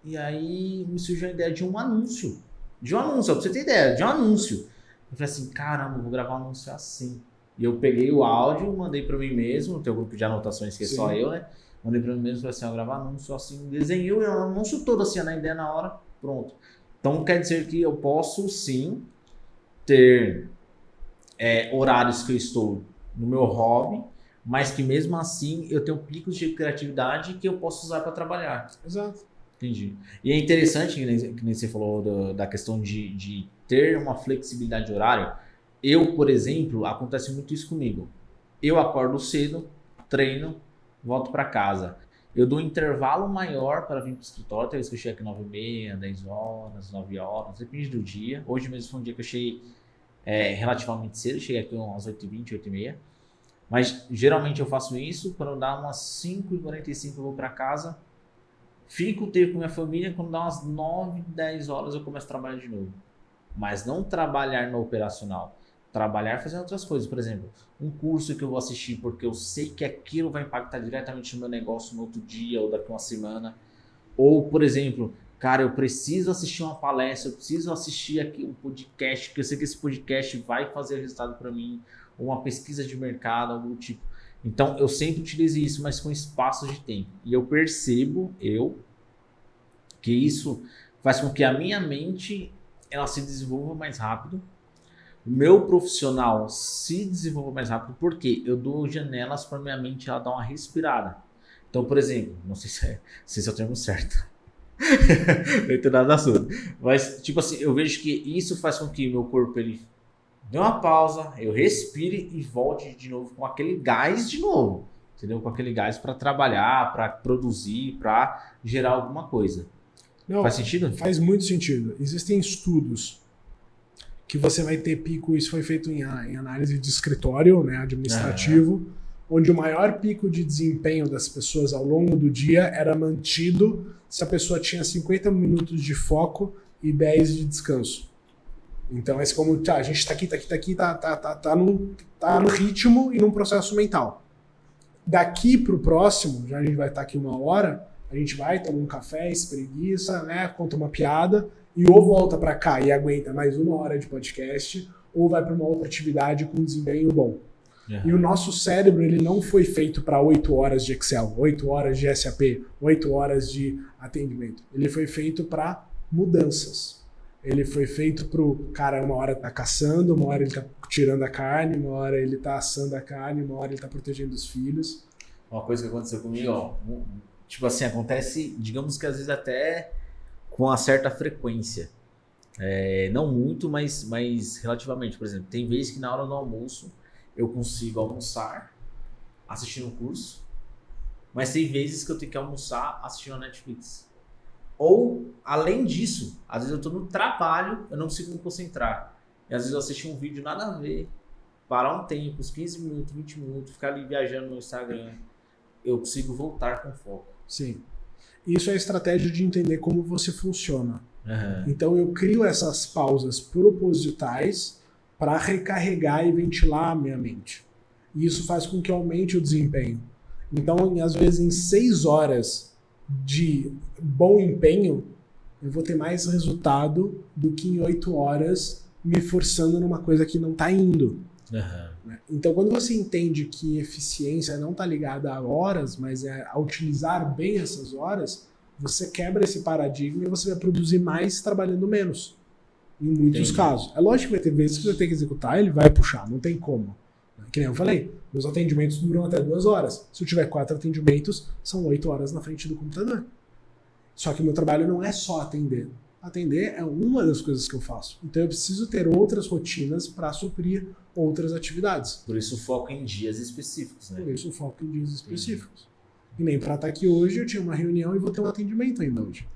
e aí me surgiu a ideia de um anúncio. Pra você ter ideia, de um anúncio. Eu falei assim, caramba, eu vou gravar um anúncio assim. E eu peguei o áudio, mandei pra mim mesmo, tem um grupo de anotações que é só eu, né? Mandei pra mim mesmo, falei assim, eu vou gravar anúncio assim, desenhei o anúncio todo assim, na ideia na hora, pronto. Então quer dizer que eu posso sim ter horários que eu estou no meu hobby, mas que mesmo assim eu tenho picos de criatividade que eu posso usar para trabalhar. Exato. Entendi. E é interessante, que nem você falou da questão de ter uma flexibilidade de horário. Eu, por exemplo, acontece muito isso comigo. Eu acordo cedo, treino, volto para casa. Eu dou um intervalo maior para vir para o escritório, talvez que eu chegue aqui 9h30, 10 horas, 9 horas, depende do dia. Hoje mesmo foi um dia que eu cheguei relativamente cedo, cheguei aqui umas 8h20, 8h30. Mas geralmente eu faço isso, quando dá umas 5h45 eu vou para casa, fico o tempo com minha família, quando dá umas 9, 10 horas eu começo a trabalhar de novo. Mas não trabalhar no operacional, trabalhar fazendo outras coisas. Por exemplo, um curso que eu vou assistir porque eu sei que aquilo vai impactar diretamente no meu negócio no outro dia ou daqui a uma semana. Ou, por exemplo, cara, eu preciso assistir uma palestra, eu preciso assistir aqui um podcast, porque eu sei que esse podcast vai fazer resultado para mim, ou uma pesquisa de mercado, algum tipo. Então, eu sempre utilizo isso, mas com espaços de tempo. E eu percebo, que isso faz com que a minha mente ela se desenvolva mais rápido, o meu profissional se desenvolva mais rápido, porque eu dou janelas para minha mente ela dar uma respirada. Então, por exemplo, não sei se é o termo certo, não entendo nada da sua, mas tipo assim, eu vejo que isso faz com que meu corpo ele dê uma pausa, eu respire e volte de novo com aquele gás de novo, entendeu? Com aquele gás para trabalhar, para produzir, para gerar alguma coisa. Não, faz sentido? Faz muito sentido. Existem estudos que você vai ter pico, isso foi feito em análise de escritório, né, administrativo, onde o maior pico de desempenho das pessoas ao longo do dia era mantido se a pessoa tinha 50 minutos de foco e 10 de descanso. Então, esse como a gente tá aqui, tá no ritmo e num processo mental. Daqui pro próximo, já a gente vai estar aqui 1 hora, a gente vai, toma um café, espreguiça, né, conta uma piada, e ou volta para cá e aguenta mais 1 hora de podcast, ou vai para uma outra atividade com desempenho bom. E o nosso cérebro ele não foi feito para 8 horas de Excel, 8 horas de SAP, 8 horas de atendimento. Ele foi feito para mudanças. Ele foi feito pro cara, 1 hora tá caçando, 1 hora ele tá tirando a carne, 1 hora ele tá assando a carne, 1 hora ele tá protegendo os filhos. Uma coisa que aconteceu comigo, ó, tipo assim, acontece, digamos que às vezes até com uma certa frequência. Não muito, mas relativamente. Por exemplo, tem vezes que na hora do almoço eu consigo almoçar assistindo um curso, mas tem vezes que eu tenho que almoçar assistindo a Netflix. Ou, além disso, às vezes eu estou no trabalho, eu não consigo me concentrar. E às vezes eu assisto um vídeo nada a ver, parar um tempo, uns 15 minutos, 20 minutos, ficar ali viajando no Instagram, eu consigo voltar com foco. Sim. Isso é a estratégia de entender como você funciona. Então eu crio essas pausas propositais para recarregar e ventilar a minha mente. E isso faz com que aumente o desempenho. Então, às vezes, em 6 horas de bom empenho, eu vou ter mais resultado do que em 8 horas me forçando numa coisa que não está indo. Então, quando você entende que eficiência não está ligada a horas, mas é a utilizar bem essas horas, você quebra esse paradigma e você vai produzir mais trabalhando menos. Em muitos casos. É lógico que vai ter vezes que você tem que executar, ele vai puxar, não tem como. Que nem eu falei, meus atendimentos duram até 2 horas. Se eu tiver 4 atendimentos, são 8 horas na frente do computador. Só que o meu trabalho não é só atender. Atender é uma das coisas que eu faço. Então eu preciso ter outras rotinas para suprir outras atividades. Por isso o foco em dias específicos, né? Por isso o foco em dias específicos. E nem para estar aqui hoje, eu tinha uma reunião e vou ter um atendimento ainda hoje.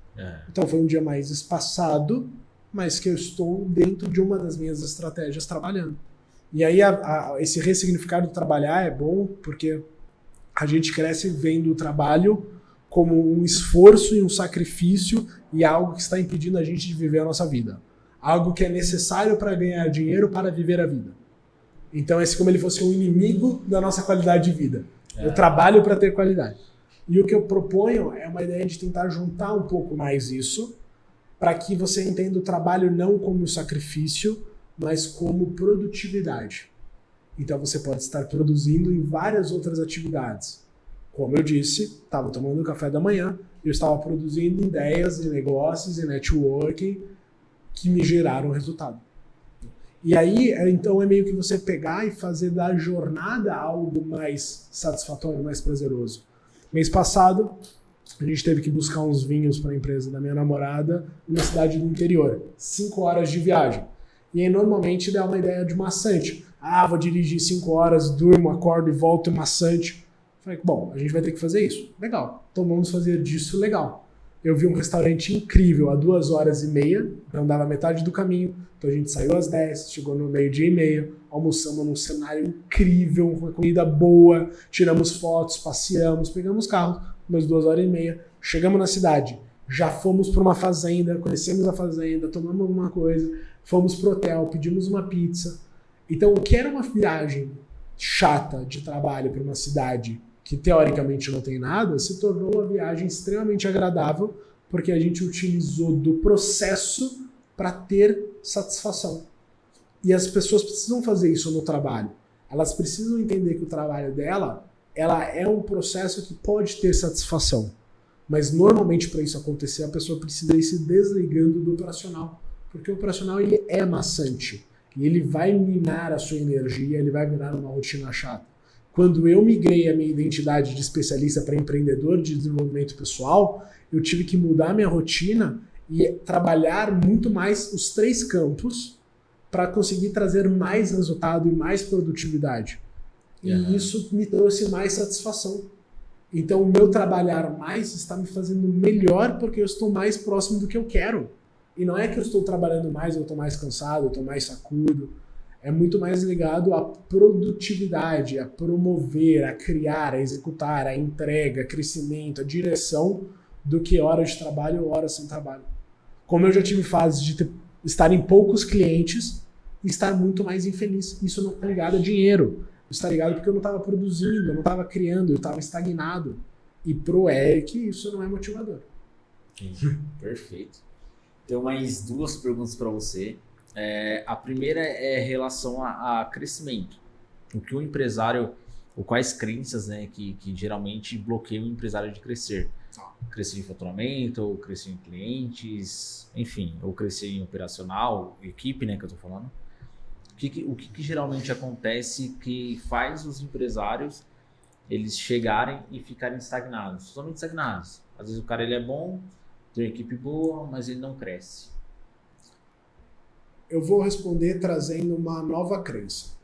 Então foi um dia mais espaçado, mas que eu estou dentro de uma das minhas estratégias trabalhando. E aí esse ressignificado do trabalhar é bom porque a gente cresce vendo o trabalho como um esforço e um sacrifício e algo que está impedindo a gente de viver a nossa vida. Algo que é necessário para ganhar dinheiro para viver a vida. Então é como ele fosse um inimigo da nossa qualidade de vida. Eu trabalho para ter qualidade. E o que eu proponho é uma ideia de tentar juntar um pouco mais isso para que você entenda o trabalho não como sacrifício, mas como produtividade. Então você pode estar produzindo em várias outras atividades. Como eu disse, estava tomando café da manhã, eu estava produzindo ideias e negócios e networking que me geraram resultado. E aí, então, é meio que você pegar e fazer da jornada algo mais satisfatório, mais prazeroso. Mês passado, a gente teve que buscar uns vinhos para a empresa da minha namorada numa cidade do interior. 5 horas de viagem. E aí, normalmente, dá uma ideia de maçante. Vou dirigir 5 horas, durmo, acordo e volto maçante. Falei, bom, a gente vai ter que fazer isso. Legal. Então vamos fazer disso legal. Eu vi um restaurante incrível a 2h30, então dava metade do caminho. Então a gente saiu às 10, chegou no 12h30, almoçamos num cenário incrível, uma comida boa, tiramos fotos, passeamos, pegamos carro, umas 2h30, chegamos na cidade, já fomos para uma fazenda, conhecemos a fazenda, tomamos alguma coisa, fomos pro hotel, pedimos uma pizza. Então o que era uma viagem chata de trabalho para uma cidade que teoricamente não tem nada, se tornou uma viagem extremamente agradável, porque a gente utilizou do processo para ter satisfação. E as pessoas precisam fazer isso no trabalho. Elas precisam entender que o trabalho dela, ela é um processo que pode ter satisfação. Mas normalmente para isso acontecer, a pessoa precisa ir se desligando do operacional. Porque o operacional ele é maçante. E ele vai minar a sua energia, ele vai minar uma rotina chata. Quando eu migrei a minha identidade de especialista para empreendedor de desenvolvimento pessoal, eu tive que mudar minha rotina e trabalhar muito mais os 3 campos para conseguir trazer mais resultado e mais produtividade. E isso me trouxe mais satisfação. Então o meu trabalhar mais está me fazendo melhor porque eu estou mais próximo do que eu quero. E não é que eu estou trabalhando mais, eu estou mais cansado, eu estou mais sacudo. É muito mais ligado à produtividade, a promover, a criar, a executar, a entrega, a crescimento, a direção, do que hora de trabalho ou hora sem trabalho. Como eu já tive fases de estar em poucos clientes e estar muito mais infeliz. Isso não está ligado a dinheiro. Isso está ligado porque eu não estava produzindo, eu não estava criando, eu estava estagnado. E pro Eric, isso não é motivador. Entendi. Perfeito. Tenho mais 2 perguntas para você. A primeira é em relação a crescimento. O que o empresário, ou quais crenças, né, que geralmente bloqueiam o empresário de crescer? Crescer em faturamento, ou crescer em clientes, enfim, ou crescer em operacional, equipe, né, que eu tô falando. O que geralmente acontece que faz os empresários eles chegarem e ficarem estagnados, totalmente estagnados? Às vezes o cara ele é bom, tem uma equipe boa, mas ele não cresce. Eu vou responder trazendo uma nova crença.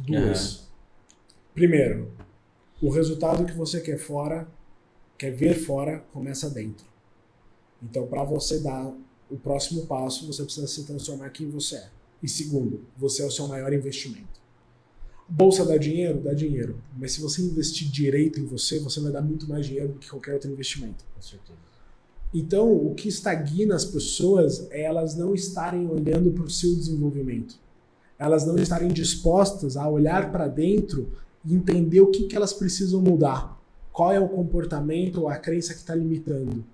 2. Primeiro, o resultado que você quer ver fora, começa dentro. Então, para você dar o próximo passo, você precisa se transformar quem você é. E segundo, você é o seu maior investimento. Bolsa dá dinheiro? Dá dinheiro. Mas se você investir direito em você, você vai dar muito mais dinheiro do que qualquer outro investimento. Com certeza. Então, o que estagna as pessoas é elas não estarem olhando para o seu desenvolvimento. Elas não estarem dispostas a olhar para dentro e entender o que elas precisam mudar. Qual é o comportamento ou a crença que está limitando.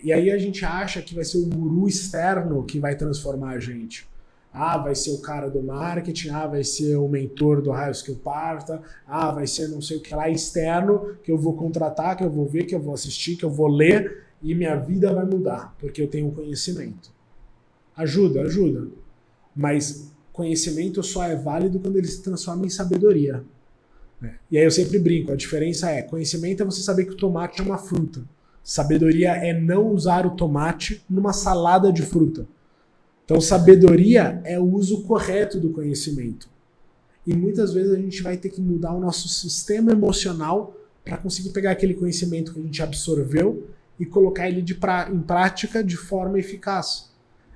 E aí a gente acha que vai ser o guru externo que vai transformar a gente. Vai ser o cara do marketing, vai ser o mentor do High Skill Parta, vai ser não sei o que lá externo que eu vou contratar, que eu vou ver, que eu vou assistir, que eu vou ler e minha vida vai mudar, porque eu tenho conhecimento. Ajuda. Mas conhecimento só é válido quando ele se transforma em sabedoria. E aí eu sempre brinco, a diferença é, conhecimento é você saber que o tomate é uma fruta. Sabedoria é não usar o tomate numa salada de fruta. Então sabedoria é o uso correto do conhecimento. E muitas vezes a gente vai ter que mudar o nosso sistema emocional para conseguir pegar aquele conhecimento que a gente absorveu e colocar ele em prática de forma eficaz.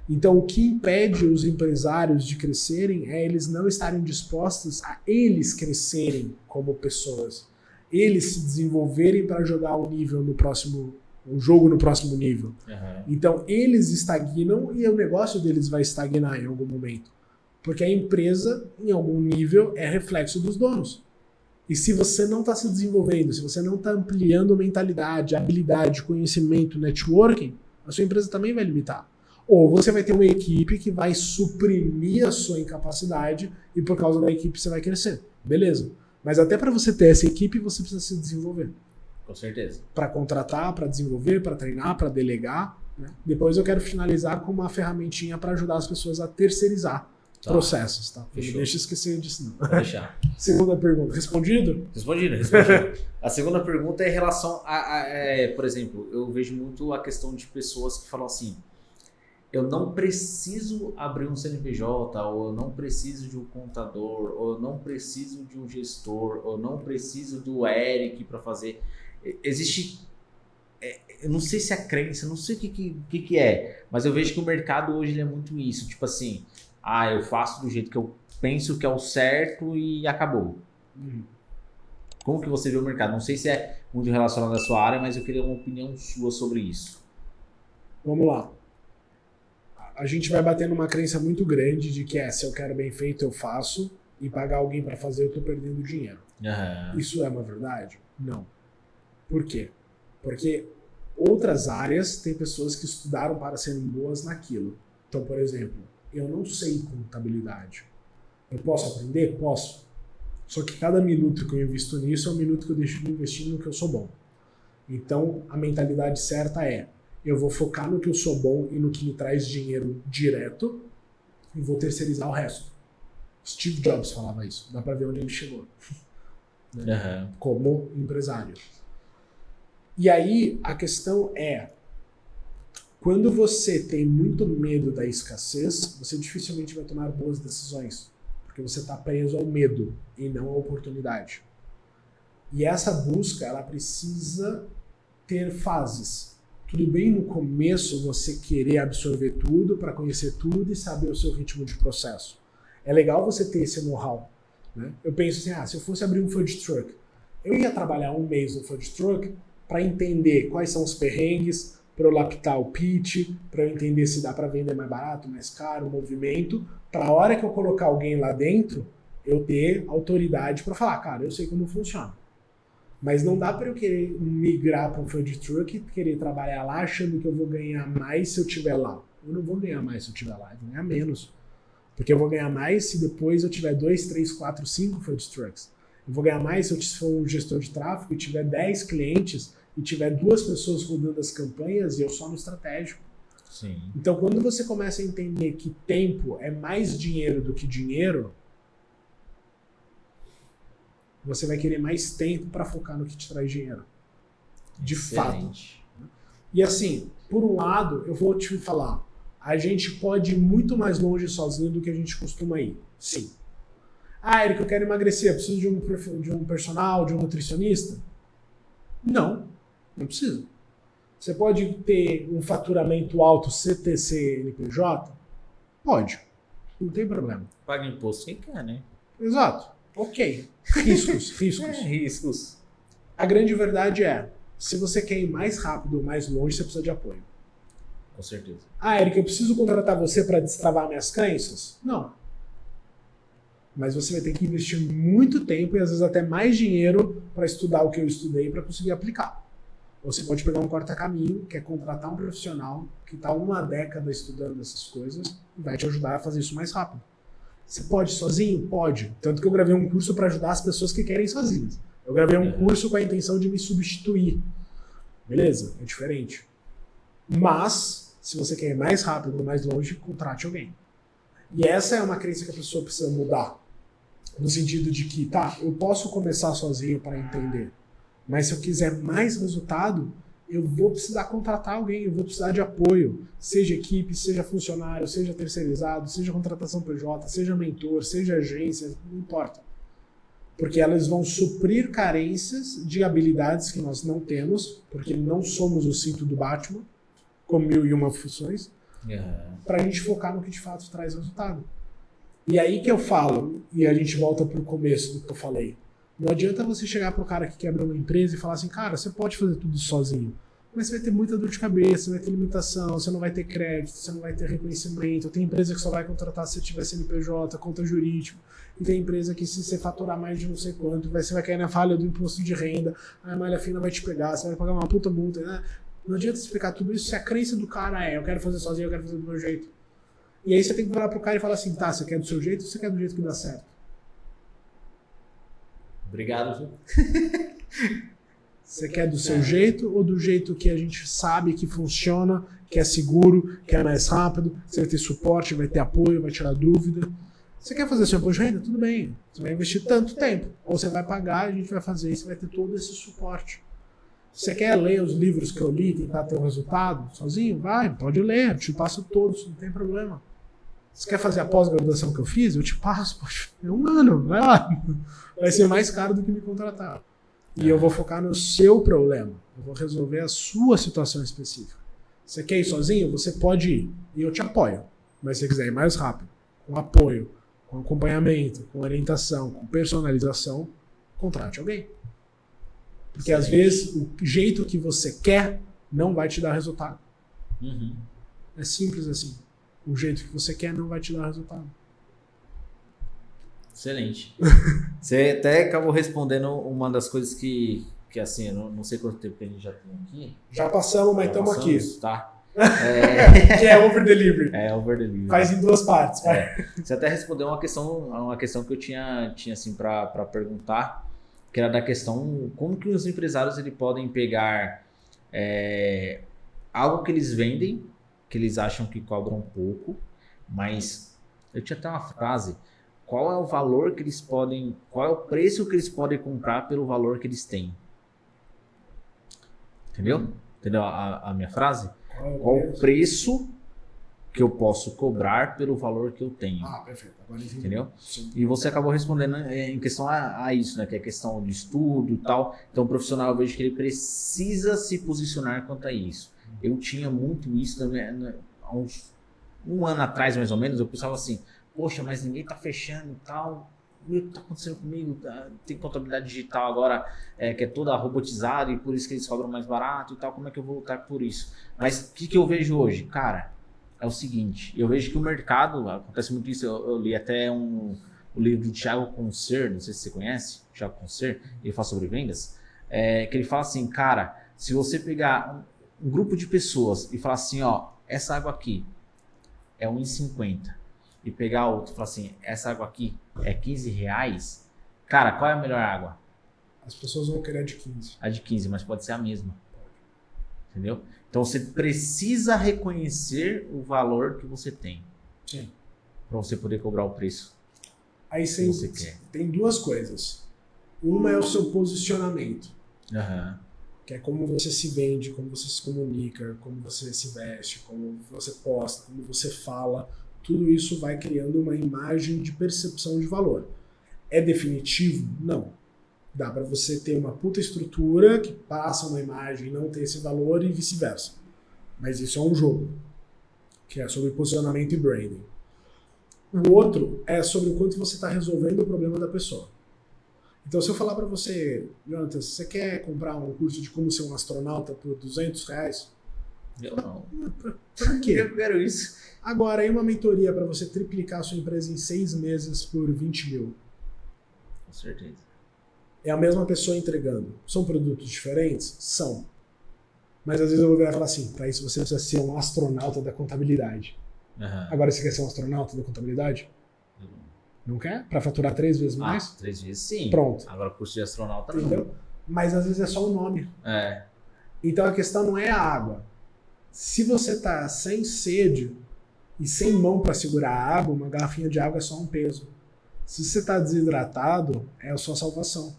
Então, o que impede os empresários de crescerem é eles não estarem dispostos a eles crescerem como pessoas. Eles se desenvolverem para jogar o jogo no próximo nível. Então, eles estagnam e o negócio deles vai estagnar em algum momento. Porque a empresa, em algum nível, é reflexo dos donos. E se você não está se desenvolvendo, se você não está ampliando mentalidade, habilidade, conhecimento, networking, a sua empresa também vai limitar. Ou você vai ter uma equipe que vai suprimir a sua incapacidade e por causa da equipe você vai crescer. Beleza. Mas até para você ter essa equipe, você precisa se desenvolver. Com certeza. Para contratar, para desenvolver, para treinar, para delegar. Né? Depois eu quero finalizar com uma ferramentinha para ajudar as pessoas a terceirizar, processos, tá? Não deixa esquecer disso, não. Vou deixar. Segunda pergunta. Respondido? Respondido. A segunda pergunta é em relação por exemplo, eu vejo muito a questão de pessoas que falam assim, eu não preciso abrir um CNPJ, ou eu não preciso de um contador, ou eu não preciso de um gestor, ou eu não preciso do Eric para fazer. Existe, eu não sei se é a crença, não sei o que é, mas eu vejo que o mercado hoje ele é muito isso, tipo assim, eu faço do jeito que eu penso que é o certo e acabou. Como que você vê o mercado? Não sei se é muito relacionado à sua área, mas eu queria uma opinião sua sobre isso. Vamos lá. A gente vai bater numa crença muito grande de que se eu quero bem feito, eu faço, e pagar alguém para fazer, eu tô perdendo dinheiro. Isso é uma verdade? Não. Por quê? Porque outras áreas têm pessoas que estudaram para serem boas naquilo. Então, por exemplo, eu não sei contabilidade. Eu posso aprender? Posso. Só que cada minuto que eu invisto nisso é um minuto que eu deixo de investir no que eu sou bom. Então, a mentalidade certa é: eu vou focar no que eu sou bom e no que me traz dinheiro direto e vou terceirizar o resto. Steve Jobs falava isso. Dá pra ver onde ele chegou. Como empresário. E aí, a questão é: quando você tem muito medo da escassez, você dificilmente vai tomar boas decisões. Porque você está preso ao medo e não à oportunidade. E essa busca, ela precisa ter fases. Tudo bem no começo você querer absorver tudo para conhecer tudo e saber o seu ritmo de processo. É legal você ter esse know-how. Né? Eu penso assim, se eu fosse abrir um food truck, eu ia trabalhar um mês no food truck para entender quais são os perrengues, para eu laptar o pitch, para eu entender se dá para vender mais barato, mais caro, o movimento, para a hora que eu colocar alguém lá dentro, eu ter autoridade para falar, cara, eu sei como funciona. Mas não dá para eu querer migrar para um food truck e querer trabalhar lá achando que eu vou ganhar mais se eu estiver lá. Eu não vou ganhar mais se eu estiver lá, eu vou ganhar menos. Porque eu vou ganhar mais se depois eu tiver 2, 3, 4, 5 food trucks. Eu vou ganhar mais se eu for um gestor de tráfego e tiver 10 clientes e tiver 2 pessoas rodando as campanhas e eu só no estratégico. Sim. Então, quando você começa a entender que tempo é mais dinheiro do que dinheiro, você vai querer mais tempo para focar no que te traz dinheiro. De fato. E assim, por um lado, eu vou te falar, a gente pode ir muito mais longe sozinho do que a gente costuma ir. Sim. Eric, eu quero emagrecer, eu preciso de um personal, de um nutricionista? Não precisa. Você pode ter um faturamento alto CNPJ? Pode. Não tem problema. Paga imposto quem quer, né? Exato. Ok. Riscos. Riscos. A grande verdade é, se você quer ir mais rápido ou mais longe, você precisa de apoio. Com certeza. Eric, eu preciso contratar você para destravar minhas crenças? Não. Mas você vai ter que investir muito tempo e às vezes até mais dinheiro para estudar o que eu estudei para conseguir aplicar. Ou você pode pegar um corta-caminho, que é contratar um profissional que está 1 década estudando essas coisas e vai te ajudar a fazer isso mais rápido. Você pode ir sozinho? Pode. Tanto que eu gravei um curso para ajudar as pessoas que querem ir sozinhas. Eu gravei um curso com a intenção de me substituir. Beleza? É diferente. Mas, se você quer ir mais rápido ou mais longe, contrate alguém. E essa é uma crença que a pessoa precisa mudar. No sentido de que, eu posso começar sozinho para entender. Mas se eu quiser mais resultado, eu vou precisar contratar alguém, eu vou precisar de apoio. Seja equipe, seja funcionário, seja terceirizado, seja contratação PJ, seja mentor, seja agência, não importa. Porque elas vão suprir carências de habilidades que nós não temos, porque não somos o cinto do Batman, com 1001 funções, para a gente focar no que de fato traz resultado. E aí que eu falo, e a gente volta para o começo do que eu falei, não adianta você chegar para o cara que quebra uma empresa e falar assim, cara, você pode fazer tudo sozinho, mas você vai ter muita dor de cabeça, vai ter limitação, você não vai ter crédito, você não vai ter reconhecimento. Tem empresa que só vai contratar se tiver CNPJ, conta jurídica, e tem empresa que se você faturar mais de não sei quanto, você vai cair na falha do imposto de renda, a malha fina vai te pegar, você vai pagar uma puta multa, né? Não adianta explicar tudo isso se a crença do cara eu quero fazer sozinho, eu quero fazer do meu jeito. E aí você tem que virar pro cara e falar assim, você quer do seu jeito ou você quer do jeito que dá certo? Obrigado. Você quer do seu jeito ou do jeito que a gente sabe que funciona, que é seguro, que é mais rápido, você vai ter suporte, vai ter apoio, vai tirar dúvida. Você quer fazer seu imposto de renda? Tudo bem. Você vai investir tanto tempo. Ou você vai pagar, a gente vai fazer e você vai ter todo esse suporte. Você quer ler os livros que eu li e tentar ter um resultado sozinho? Vai, pode ler, eu te passo todos, não tem problema. Você quer fazer a pós-graduação que eu fiz? Eu te passo, poxa, é um ano, vai lá. Vai ser mais caro do que me contratar. E eu vou focar no seu problema. Eu vou resolver a sua situação específica. Você quer ir sozinho? Você pode ir. E eu te apoio. Mas se você quiser ir mais rápido, com apoio, com acompanhamento, com orientação, com personalização, contrate alguém. Porque às vezes o jeito que você quer não vai te dar resultado. Uhum. É simples assim. O jeito que você quer não vai te dar resultado. Excelente. Você até acabou respondendo uma das coisas que assim, eu não sei quanto tempo que a gente já tem aqui. Já passamos, mas estamos aqui. Tá. Que é over delivery. É over delivery. Faz em duas partes. Você até respondeu uma questão que eu tinha assim para perguntar, que era da questão como que os empresários eles podem pegar algo que eles vendem, que eles acham que cobram pouco, mas eu tinha até uma frase, qual é o valor que eles podem, qual é o preço que eles podem comprar pelo valor que eles têm? Entendeu? Entendeu a minha frase? Qual o preço que eu posso cobrar pelo valor que eu tenho? Ah, perfeito. Agora entendi. Entendeu? Sim. E você acabou respondendo em questão a isso, né? Que é questão de estudo e tal. Então o profissional, eu vejo que ele precisa se posicionar quanto a isso. Eu tinha muito isso há uns um ano atrás, mais ou menos. Eu pensava assim, poxa, mas ninguém tá fechando e tal. O que tá acontecendo comigo? Tem contabilidade digital agora que é toda robotizada e por isso que eles cobram mais barato e tal. Como é que eu vou lutar por isso? Mas o que eu vejo hoje? Cara, é o seguinte, eu vejo que o mercado, acontece muito isso, eu li até o livro de Thiago Concer, não sei se você conhece, Thiago Concer, ele fala sobre vendas, que ele fala assim, cara, se você pegar um grupo de pessoas e falar assim, ó, essa água aqui é R$1,50 e pegar outro e falar assim, essa água aqui é R$15, cara, qual é a melhor água? As pessoas vão querer a de 15. A de 15, mas pode ser a mesma. Entendeu? Então você precisa reconhecer o valor que você tem. Sim. Para você poder cobrar o preço Aí que você quer. Tem duas coisas. Uma é o seu posicionamento. Uhum. Que é como você se vende, como você se comunica, como você se veste, como você posta, como você fala. Tudo isso vai criando uma imagem de percepção de valor. É definitivo? Não. Dá para você ter uma puta estrutura que passa uma imagem e não ter esse valor e vice-versa. Mas isso é um jogo, que é sobre posicionamento e branding. O outro é sobre o quanto você está resolvendo o problema da pessoa. Então, se eu falar para você, Jonathan, você quer comprar um curso de como ser um astronauta por R$200? Eu não. Pra quê? Eu quero isso. Agora, aí uma mentoria para você triplicar a sua empresa em 6 meses por 20 mil. Com certeza. É a mesma pessoa entregando. São produtos diferentes? São. Mas às vezes eu vou virar e falar assim, para isso você precisa ser um astronauta da contabilidade. Uhum. Agora você quer ser um astronauta da contabilidade? Não quer? Para faturar 3 vezes mais? 3 vezes sim. Pronto. Agora o curso de astronauta Entendeu? não. Mas às vezes é só o nome. Então a questão não é a água. Se você tá sem sede e sem mão para segurar a água, uma garrafinha de água é só um peso. Se você tá desidratado, é a sua salvação.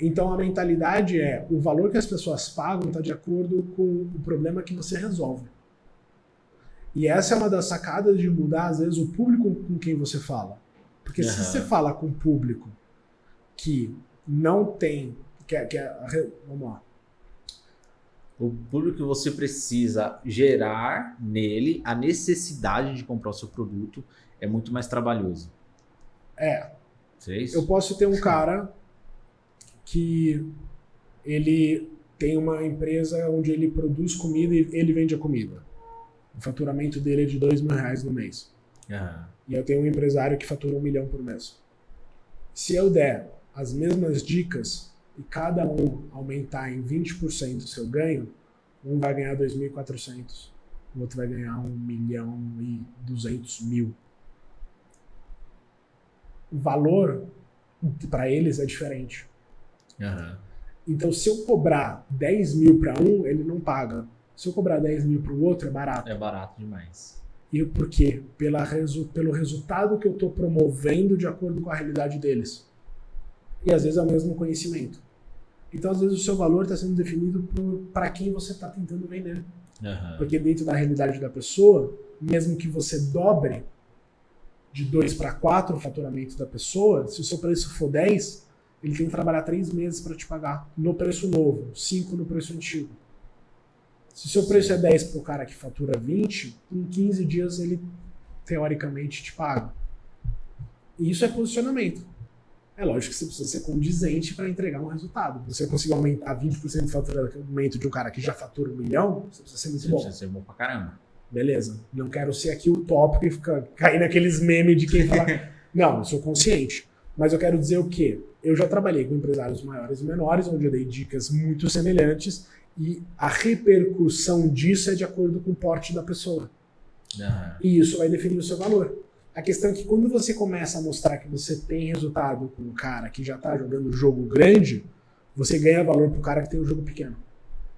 Então a mentalidade é, o valor que as pessoas pagam está de acordo com o problema que você resolve. E essa é uma das sacadas de mudar, às vezes, o público com quem você fala. Porque se você fala com um público que não tem... vamos lá. O público que você precisa gerar nele a necessidade de comprar o seu produto é muito mais trabalhoso. É. É isso? Eu posso ter um cara que ele tem uma empresa onde ele produz comida e ele vende a comida. O faturamento dele é de R$2.000 no mês. Uhum. E eu tenho um empresário que fatura R$1 milhão por mês. Se eu der as mesmas dicas e cada um aumentar em 20% o seu ganho, um vai ganhar 2.400, o outro vai ganhar 1.200.000. O valor para eles é diferente. Uhum. Então, se eu cobrar 10 mil para um, ele não paga. Se eu cobrar 10 mil para o outro, é barato. É barato demais. E por quê? Pelo resultado que eu estou promovendo de acordo com a realidade deles. E às vezes é o mesmo conhecimento. Então, às vezes, o seu valor está sendo definido para quem você está tentando vender. Porque dentro da realidade da pessoa, mesmo que você dobre de 2 para 4 o faturamento da pessoa, se o seu preço for 10, ele tem que trabalhar 3 meses para te pagar no preço novo, 5 no preço antigo. Se o seu preço é 10 para o cara que fatura 20, em 15 dias ele, teoricamente, te paga. E isso é posicionamento. É lógico que você precisa ser condizente para entregar um resultado. Se você conseguir aumentar 20% do faturamento de um cara que já fatura 1 milhão, você precisa ser muito bom. Precisa ser bom pra caramba. Beleza. Não quero ser aqui o tópico e cair naqueles memes de quem fala... Não, eu sou consciente. Mas eu quero dizer o quê? Eu já trabalhei com empresários maiores e menores, onde eu dei dicas muito semelhantes e a repercussão disso é de acordo com o porte da pessoa. E isso vai definir o seu valor. A questão é que quando você começa a mostrar que você tem resultado com um cara que já está jogando jogo grande, você ganha valor pro cara que tem um jogo pequeno.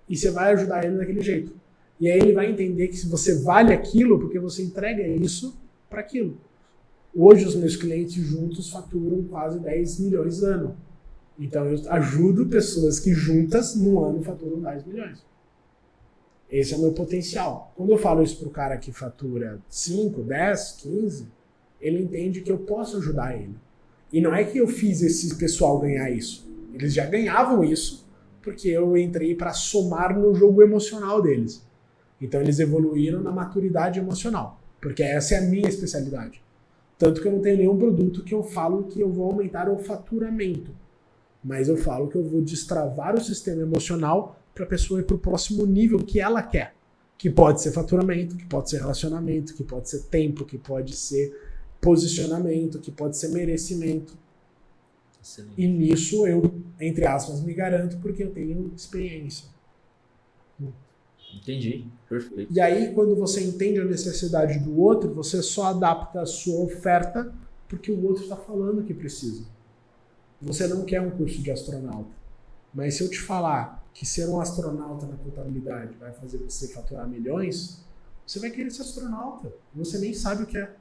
E você vai ajudar ele daquele jeito. E aí ele vai entender que se você vale aquilo, porque você entrega isso para aquilo. Hoje os meus clientes juntos faturam quase 10 milhões ano. Então eu ajudo pessoas que juntas no ano faturam 10 milhões. Esse é o meu potencial. Quando eu falo isso pro cara que fatura 5, 10, 15, ele entende que eu posso ajudar ele. E não é que eu fiz esse pessoal ganhar isso. Eles já ganhavam isso porque eu entrei para somar no jogo emocional deles. Então eles evoluíram na maturidade emocional, porque essa é a minha especialidade. Tanto que eu não tenho nenhum produto que eu falo que eu vou aumentar o faturamento. Mas eu falo que eu vou destravar o sistema emocional para a pessoa ir para o próximo nível que ela quer. Que pode ser faturamento, que pode ser relacionamento, que pode ser tempo, que pode ser posicionamento, que pode ser merecimento. Excelente. E nisso eu, entre aspas, me garanto porque eu tenho experiência. Entendi, perfeito. E aí, quando você entende a necessidade do outro, você só adapta a sua oferta porque o outro está falando que precisa. Você não quer um curso de astronauta, mas se eu te falar que ser um astronauta na contabilidade vai fazer você faturar milhões, você vai querer ser astronauta. Você nem sabe o que é.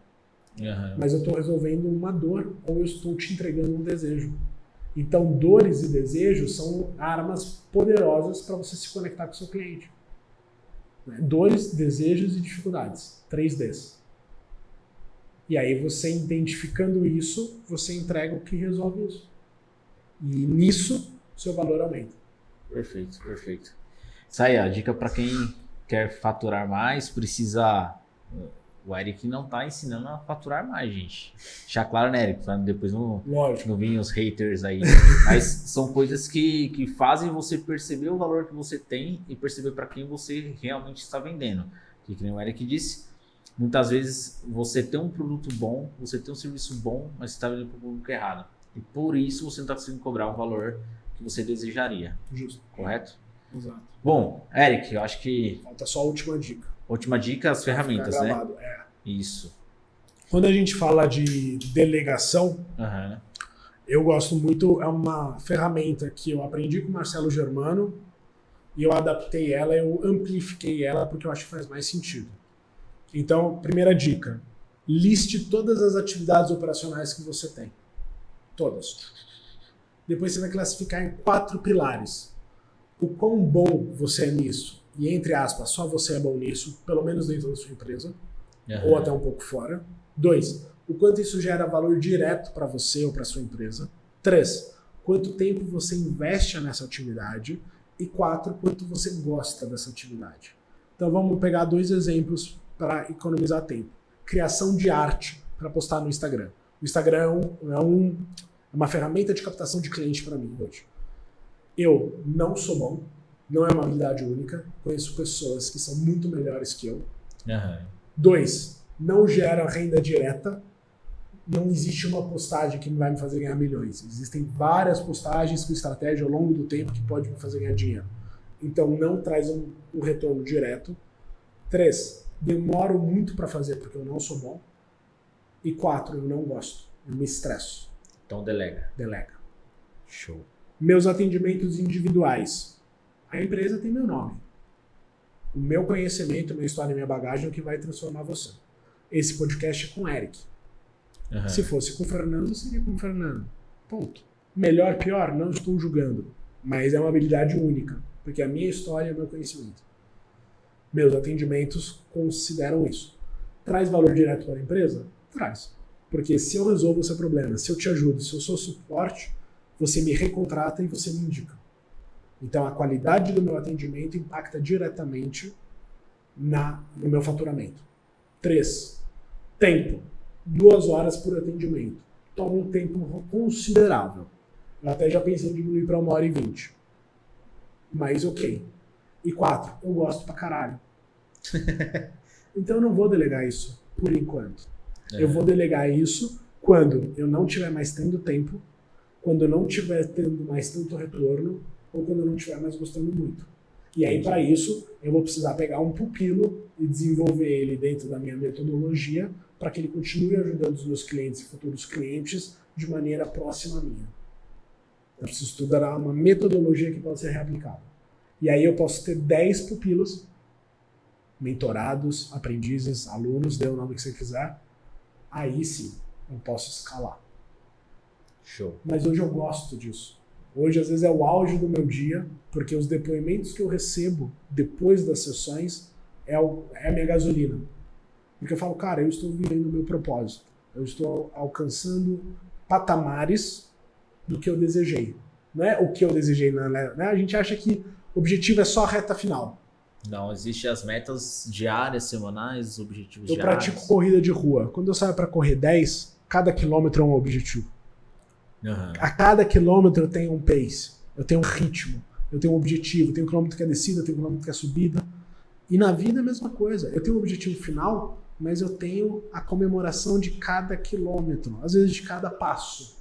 Mas eu estou resolvendo uma dor ou eu estou te entregando um desejo. Então, dores e desejos são armas poderosas para você se conectar com o seu cliente. Dores, desejos e dificuldades. 3Ds. E aí você identificando isso, você entrega o que resolve isso. E nisso, seu valor aumenta. Perfeito, perfeito. Isso aí, a dica para quem quer faturar mais, precisa... O Eric não tá ensinando a faturar mais, gente. Deixar claro, né, Eric? Pra depois não vir os haters aí. Mas são coisas que fazem você perceber o valor que você tem e perceber para quem você realmente está vendendo. Que nem o Eric disse, muitas vezes você tem um produto bom, você tem um serviço bom, mas você está vendendo para o público errado. E por isso você não está conseguindo cobrar o valor que você desejaria. Justo. Correto? Exato. Bom, Eric, eu acho que... Falta só a última dica. Última dica, as ferramentas, né? É. Isso. Quando a gente fala de delegação, eu gosto muito, é uma ferramenta que eu aprendi com o Marcelo Germano e eu adaptei ela, eu amplifiquei ela porque eu acho que faz mais sentido. Então, primeira dica, liste todas as atividades operacionais que você tem. Todas. Depois você vai classificar em 4 pilares. O quão bom você é nisso, e entre aspas, só você é bom nisso, pelo menos dentro da sua empresa, ou até um pouco fora. 2, o quanto isso gera valor direto para você ou para sua empresa. 3, quanto tempo você investe nessa atividade. E 4, quanto você gosta dessa atividade. Então vamos pegar 2 exemplos para economizar tempo. Criação de arte para postar no Instagram. O Instagram é uma ferramenta de captação de cliente para mim hoje. Eu não sou bom, não é uma habilidade única, conheço pessoas que são muito melhores que eu. 2, não gera renda direta, não existe uma postagem que vai me fazer ganhar milhões. Existem várias postagens com estratégia ao longo do tempo que pode me fazer ganhar dinheiro. Então não traz um retorno direto. 3, demoro muito para fazer porque eu não sou bom. E 4, eu não gosto, eu me estresso. Então delega. Delega. Show. Meus atendimentos individuais. A empresa tem meu nome. O meu conhecimento, minha história e minha bagagem é o que vai transformar você. Esse podcast é com o Eric. Se fosse com o Fernando, seria com o Fernando. Ponto. Melhor, pior, não estou julgando. Mas é uma habilidade única, porque a minha história é meu conhecimento. Meus atendimentos consideram isso. Traz valor direto para a empresa? Traz. Porque se eu resolvo o seu problema, se eu te ajudo, se eu sou suporte, você me recontrata e você me indica. Então a qualidade do meu atendimento impacta diretamente no meu faturamento. 3. Tempo. 2 horas por atendimento. Toma um tempo considerável. Eu até já pensei em diminuir para 1h20. Mas ok. E 4. Eu gosto pra caralho. Então eu não vou delegar isso por enquanto. Eu vou delegar isso quando eu não estiver mais tendo tempo, quando eu não estiver tendo mais tanto retorno, ou quando eu não estiver mais gostando muito. E aí, para isso, eu vou precisar pegar um pupilo e desenvolver ele dentro da minha metodologia para que ele continue ajudando os meus clientes e futuros clientes de maneira próxima à minha. Eu preciso estudar uma metodologia que pode ser reaplicada. E aí eu posso ter 10 pupilos, mentorados, aprendizes, alunos, dê o nome que você quiser. Aí sim, eu posso escalar. Show. Mas hoje eu gosto disso. Hoje, às vezes, é o auge do meu dia, porque os depoimentos que eu recebo depois das sessões é a minha gasolina. Porque eu falo, cara, eu estou vivendo o meu propósito. Eu estou alcançando patamares do que eu desejei. Não é o que eu desejei, né? A gente acha que o objetivo é só a reta final. Não, existem as metas diárias, semanais, os objetivos diários. Eu pratico corrida de rua. Quando eu saio para correr 10, cada quilômetro é um objetivo. A cada quilômetro eu tenho um pace, eu tenho um ritmo, eu tenho um objetivo, eu tenho um quilômetro que é descida, eu tenho um quilômetro que é subida. E na vida é a mesma coisa. Eu tenho um objetivo final, mas eu tenho a comemoração de cada quilômetro, às vezes de cada passo.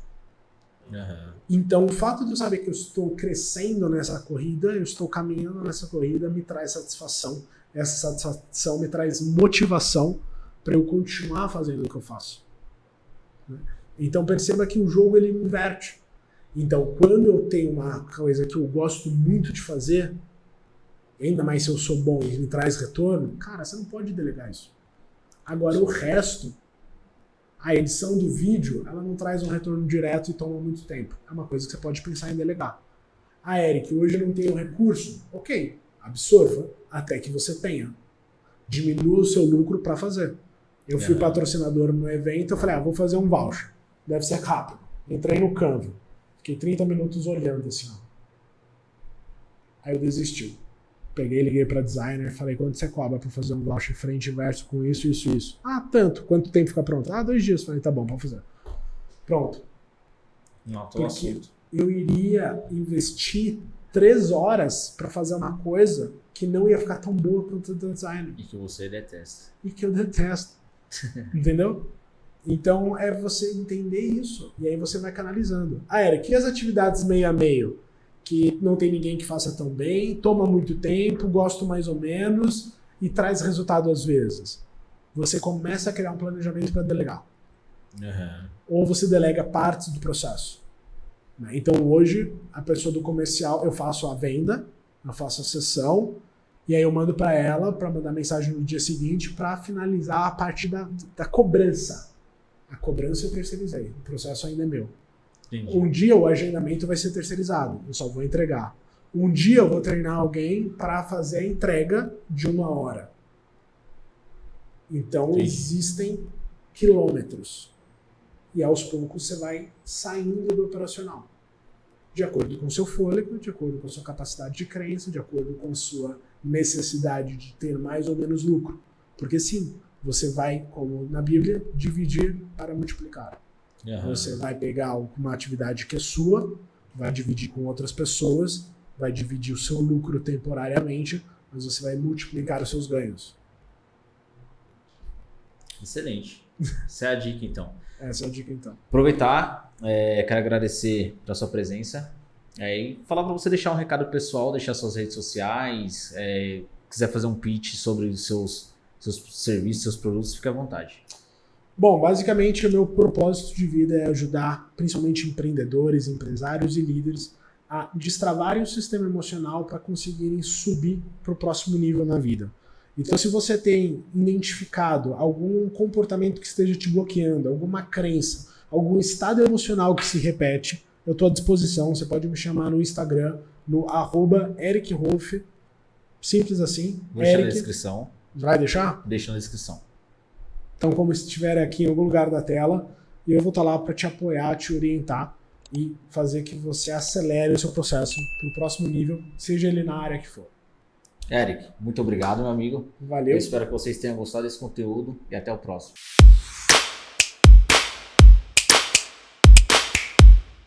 Então o fato de eu saber que eu estou crescendo nessa corrida, eu estou caminhando nessa corrida, me traz satisfação. Essa satisfação me traz motivação para eu continuar fazendo o que eu faço. Então perceba que o jogo ele inverte. Então quando eu tenho uma coisa que eu gosto muito de fazer, ainda mais se eu sou bom e me traz retorno, cara, você não pode delegar isso. Agora o resto, a edição do vídeo, ela não traz um retorno direto e toma muito tempo. É uma coisa que você pode pensar em delegar. Eric, hoje eu não tenho recurso. Ok, absorva até que você tenha. Diminua o seu lucro para fazer. Eu fui patrocinador no evento, eu falei, vou fazer um voucher. Deve ser rápido. Entrei no Canva. Fiquei 30 minutos olhando assim. Aí eu desisti. Peguei, liguei para designer, falei, quanto você cobra para fazer um voucher frente e verso com isso, isso, isso? Tanto. Quanto tempo fica pronto? 2 dias. Falei, tá bom, pode fazer. Pronto. Porque eu iria investir 3 horas para fazer uma coisa que não ia ficar tão boa quanto o designer. E que você detesta. E que eu detesto. Entendeu? Então é você entender isso. E aí você vai canalizando. Eric, e as atividades meio a meio? Que não tem ninguém que faça tão bem, toma muito tempo, gosto mais ou menos e traz resultado às vezes. Você começa a criar um planejamento para delegar. Ou você delega partes do processo. Então hoje, a pessoa do comercial, eu faço a venda, eu faço a sessão, e aí eu mando para ela, para mandar mensagem no dia seguinte, para finalizar a parte da cobrança. A cobrança eu terceirizei, o processo ainda é meu. Entendi. Um dia o agendamento vai ser terceirizado, eu só vou entregar. Um dia eu vou treinar alguém para fazer a entrega de 1 hora. Então existem quilômetros. E aos poucos você vai saindo do operacional. De acordo com o seu fôlego, de acordo com a sua capacidade de crença, de acordo com a sua necessidade de ter mais ou menos lucro. Porque sim, você vai, como na Bíblia, dividir para multiplicar. Você vai pegar uma atividade que é sua, vai dividir com outras pessoas, vai dividir o seu lucro temporariamente, mas você vai multiplicar os seus ganhos. Excelente. Essa é a dica, então. Essa é a dica, então. Aproveitar, quero agradecer pela sua presença e falar para você deixar um recado pessoal, deixar suas redes sociais, quiser fazer um pitch sobre os seus serviços, seus produtos, fique à vontade. Bom, basicamente o meu propósito de vida é ajudar principalmente empreendedores, empresários e líderes a destravarem o sistema emocional para conseguirem subir para o próximo nível na vida. Então, se você tem identificado algum comportamento que esteja te bloqueando, alguma crença, algum estado emocional que se repete, eu estou à disposição. Você pode me chamar no Instagram, no @EricRolf. Simples assim. Deixa na descrição. Vai deixar? Deixa na descrição. Então, como se estiver aqui em algum lugar da tela, eu vou estar lá para te apoiar, te orientar e fazer que você acelere o seu processo para o próximo nível, seja ele na área que for. Eric, muito obrigado, meu amigo. Valeu. Eu espero que vocês tenham gostado desse conteúdo e até o próximo.